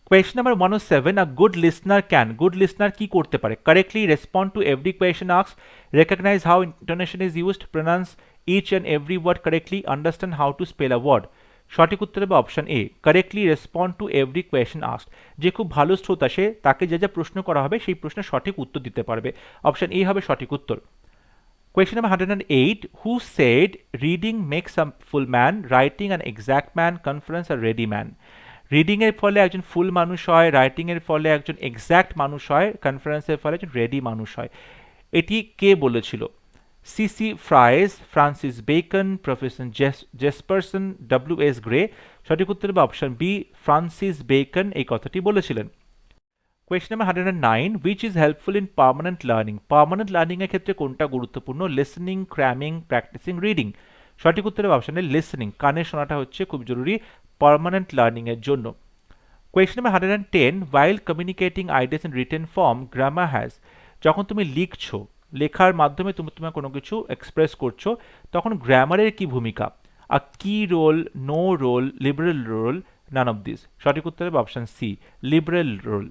Question number 107. A good listener can, good listener কি করতে পারে? Correctly respond to every question asked, recognize how intonation is used, pronounce each and every word correctly, understand how to spell a word. সঠিক উত্তর হবে option A, correctly respond to every question asked. যে খুব ভালো শ্রোতা, সে তাকে যা যা প্রশ্ন করা হবে সেই প্রশ্নের সঠিক উত্তর দিতে পারবে। অপশন এ হবে সঠিক উত্তর। Question number 108. Who said reading makes a full man, writing an exact man, conference a ready man? Reading এর ফলে একজন ফুল মানুষ হয়, রাইটিং এর ফলে একজন এক্স্যাক্ট মানুষ হয়, কনফারেন্সের ফলে একজন রেডি মানুষ হয়। এটি কে বলেছিল? C C Fries, Francis Bacon, professor Jespersen, W S. Gray? সঠিক উত্তর হবে অপশন বি, ফ্রান্সিস বেকন এই কথাটি বলেছিলেন। Question number 109. Which is helpful in permanent learning? Permanent learning এর ক্ষেত্রে কোনটা গুরুত্বপূর্ণ? Listening, cramming, practising, reading? সঠিক উত্তর হবে অপশন এ, লিসনিং। কানে শোনাটা হচ্ছে খুব জরুরি পার্মানেন্ট লার্নিং এর জন্য। Question number 110. while communicating ideas in written form, grammar has, যখন তুমি লিখছো, লেখার মাধ্যমে তুমি তোমার কোনো কিছু এক্সপ্রেস করছো, তখন গ্রামারের কি ভূমিকা? A key role, no role, liberal role, none of this? সঠিক উত্তর হবে অপশন সি, লিবারেল রোল।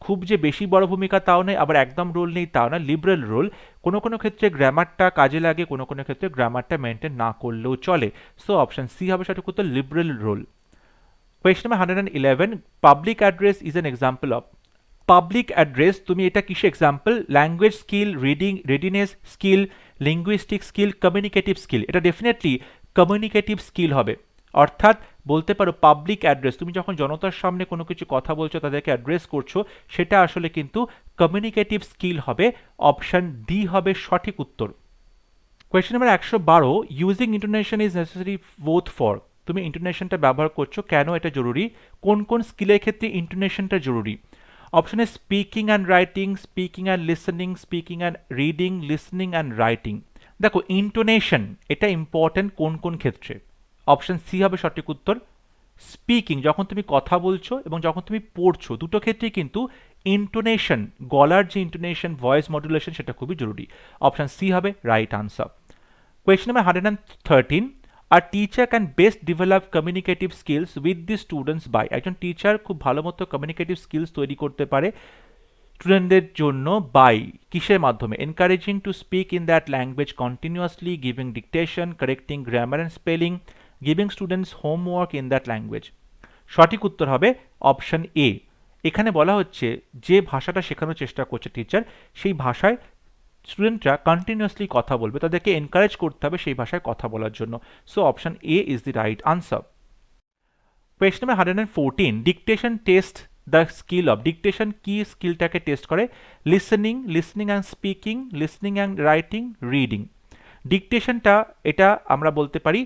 খুব যে বেশি বড় ভূমিকা তাও নেই, আবার একদম রোল নেই তাও না, লিবারেল রোল। কোনো কোনো ক্ষেত্রে গ্রামারটা কাজে লাগে, কোনো কোনো ক্ষেত্রে গ্রামারটা মেনটেন না করলেও চলে। সো অপশন সি হবে সঠিক উত্তর, liberal role. Question number 111. Public address is an example of. Public address, তুমি এটা কিসে example? Language skill, reading readiness skill, linguistic skill, communicative skill? এটা ডেফিনেটলি কমিউনিকেটিভ স্কিল হবে। অর্থাৎ বলতে পারো পাবলিক অ্যাড্রেস, তুমি যখন জনতার সামনে কোনো কিছু কথা বলছো, তাদেরকে অ্যাড্রেস করছো, সেটা আসলে কিন্তু কমিউনিকেটিভ স্কিল হবে। অপশন ডি হবে সঠিক উত্তর। Question number 112. Using intonation is necessary both for, তুমি ইন্টোনেশনটা ব্যবহার করছো, কেন এটা জরুরি? কোন কোন স্কিলের ক্ষেত্রে ইন্টোনেশনটা জরুরি? Option A speaking and writing, speaking and listening, speaking and reading, listening and writing? দেখো ইন্টোনেশন এটা ইম্পর্টেন্ট কোন কোন ক্ষেত্রে? অপশন সি হবে সঠিক উত্তর, স্পিকিং, যখন তুমি কথা বলছো এবং যখন তুমি পড়ছো, দুটো ক্ষেত্রেই কিন্তু ইন্টোনেশন, গলার যে ইন্টোনেশন, ভয়েস মডুলেশন, সেটা খুবই জরুরি। অপশন সি হবে right answer. Question number 113. A teacher can best develop communicative skills with the students by, একজন টিচার খুব ভালো মতো কমিউনিকেটিভ স্কিলস তৈরি করতে পারে স্টুডেন্টদের জন্য বাই, কিসের মাধ্যমে? Encouraging to speak in that language continuously, giving dictation, correcting grammar and spelling, giving students homework in that language? সঠিক উত্তর হবে অপশন এ। এখানে বলা হচ্ছে যে ভাষাটা শেখানোর চেষ্টা করছে টিচার, সেই ভাষায় স্টুডেন্টরা কন্টিনিউয়াসলি কথা বলবে, তাদেরকে এনকারেজ করতে হবে সেই ভাষায় কথা বলার জন্য। So option A is the right answer. Question number 114. Dictation test the skill of, dictation কি স্কিলটাকে টেস্ট করে? Listening, listening and speaking, listening and writing, reading? ডিকটেশনটা এটা আমরা বলতে পারি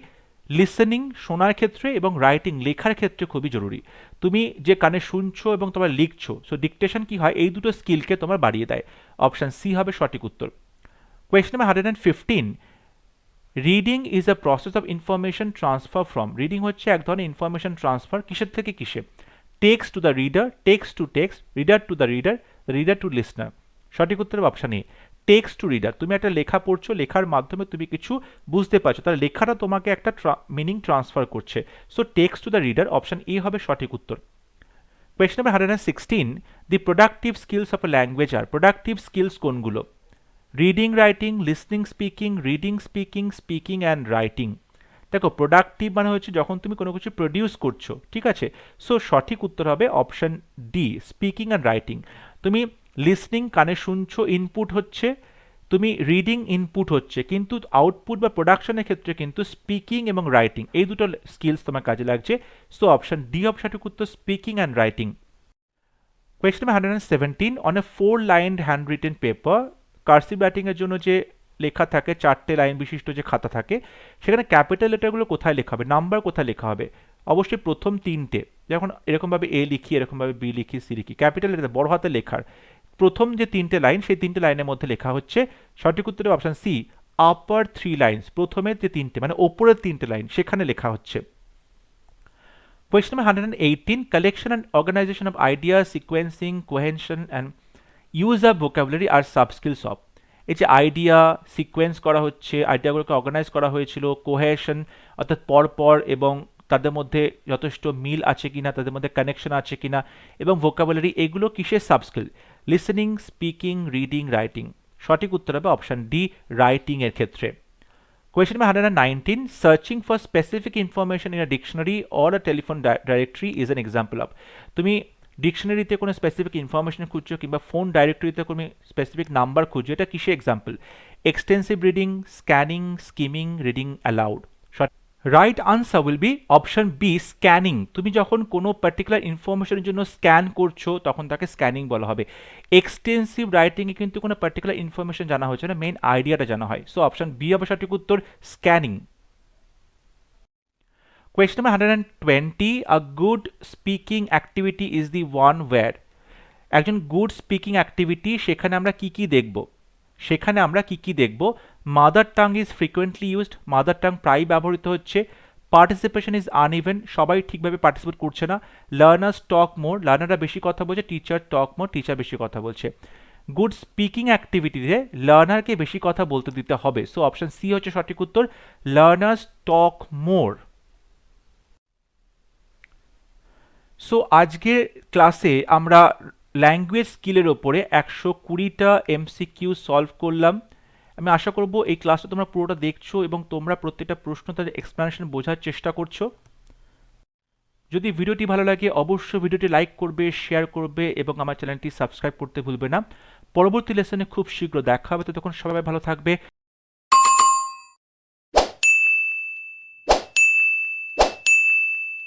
লিসনিং শোনার ক্ষেত্রে এবং রাইটিং লেখার ক্ষেত্রে খুবই জরুরি। তুমি যে কানে শুনছো এবং তোমরা লিখছো, সো ডিকটেশন কি হয়, এই দুটো স্কিলকে তোমার বাড়িয়ে দেয়। অপশন সি হবে সঠিক উত্তর। Question number 115. Reading is a process of information transfer from, reading হচ্ছে এক ধরনের ইনফরমেশন ট্রান্সফার, কিসের থেকে কিসে? Text to the reader, text to text, reader two the reader, reader two listener? সঠিক উত্তর হবে option A, text to reader, তুমি একটা লেখা পড়ছো, লেখার মাধ্যমে তুমি কিছু বুঝতে পারছো, তাহলে লেখাটা তোমাকে একটা মিনিং ট্রান্সফার করছে। So text to the reader, option A হবে সঠিক উত্তর। Question number 116, the productive skills of a language আর, প্রোডাক্টিভ স্কিলস কোনগুলো? Reading writing, listening speaking, reading speaking, speaking and writing. দেখো প্রোডাক্টিভ মানে হচ্ছে যখন তুমি কোনো কিছু প্রডিউস করছো, ঠিক আছে। সো সঠিক উত্তর হবে option D, speaking and writing. তুমি লিসনিং কানে শুনছো, ইনপুট হচ্ছে, তুমি রিডিং ইনপুট হচ্ছে, কিন্তু আউটপুট বা প্রোডাকশনের ক্ষেত্রে কিন্তু স্পিকিং এবং রাইটিং এই দুটো স্কিলস তোমার কাজে লাগছে। সো অপশন ডি হবে সঠিক উত্তর, speaking and writing. Question number 117, on a 4-lined hand written paper, cursive রাইটিংয়ের জন্য যে লেখা থাকে, 4টে লাইন বিশিষ্ট যে খাতা থাকে, সেখানে ক্যাপিটাল লেটারগুলো কোথায় লেখা হবে, নাম্বার কোথায় লেখা হবে? অবশ্যই প্রথম 3টে, যখন এরকমভাবে এ লিখি, এরকমভাবে বি লিখি, সি লিখি, ক্যাপিটাল লেটার বড় হাতে লেখার প্রথম যে 3টে লাইন, সেই 3টে লাইনের মধ্যে লেখা হচ্ছে। সঠিক উত্তরে অপশন সি, আপার 3 লাইন্স, প্রথমের যে 3টে মানে ওপরের 3টে লাইন সেখানে লেখা হচ্ছে। Question number 118, collection and organization of ideas, sequencing, cohesion and use of vocabulary are sub-skills of। এই যে আইডিয়া সিকোয়েন্স করা হচ্ছে, আইডিয়াগুলোকে অর্গানাইজ করা হয়েছিল, কোহেশন অর্থাৎ পরপর এবং তাদের মধ্যে যথেষ্ট মিল আছে কিনা, তাদের মধ্যে কানেকশন আছে কিনা, এবং ভোকাবুলারি, এগুলো কিসের subskill? Listening, speaking, reading, writing. সঠিক উত্তর হবে অপশন ডি, রাইটিং এর ক্ষেত্রে। Question number 119, searching for specific information in a dictionary or a telephone directory is an example of। তুমি ডিকশনারিতে কোনো স্পেসিফিক ইনফরমেশন খুঁজছো কিংবা ফোন ডাইরেক্টরিতে কোনো স্পেসিফিক নাম্বার খুঁজছো, এটা কিসে example? Extensive reading, scanning, skimming, reading aloud. Right answer will be option B, scanning. তুমি যখন কোনো পার্টিকুলার ইনফরমেশনের জন্য স্ক্যান করছো তখন তাকে স্ক্যানিং বলা হবে। এক্সটেন্সিভ রাইটিংয়ে কিন্তু কোনো পার্টিকুলার ইনফরমেশন জানা হচ্ছে না, মেইন আইডিয়াটা জানা হয়। সো অপশন বি হবে সঠিক উত্তর, scanning. Question number 120, a good speaking activity is the one where। একজন গুড স্পিকিং অ্যাক্টিভিটি, সেখানে আমরা কি কি দেখব? সেখানে আমরা কি কি দেখব? Mother tongue is frequently used, mother tongue প্রায় ব্যবহৃত হচ্ছে। পার্টিসিপেশন ইজ আনইভেন, সবাই ঠিকভাবে পার্টিসিপেট করছে না। লার্নার্স টক মোর, লার্নাররা বেশি কথা বলছে। টিচার টক মোর, টিচার বেশি কথা বলছে। গুড স্পিকিং অ্যাক্টিভিটিতে লার্নারকে বেশি কথা বলতে দিতে হবে। সো অপশন সি হচ্ছে সঠিক উত্তর, লার্নার্স টক মোর। সো আজকের ক্লাসে আমরা ল্যাঙ্গুয়েজ স্কিলের ওপরে 120টা MCQ সলভ করলাম। আমি আশা করব এই ক্লাসটা তোমরা পুরোটা দেখছো এবং তোমরা প্রত্যেকটা প্রশ্ন তাদের এক্সপ্লেনেশন বোঝার চেষ্টা করছো। যদি ভিডিওটি ভালো লাগে অবশ্যই ভিডিওটি লাইক করবে, শেয়ার করবে এবং আমার চ্যানেলটি সাবস্ক্রাইব করতে ভুলবে না। পরবর্তী লেসনে খুব শীঘ্র দেখা হবে, ততক্ষণ সবাই ভালো থাকবে।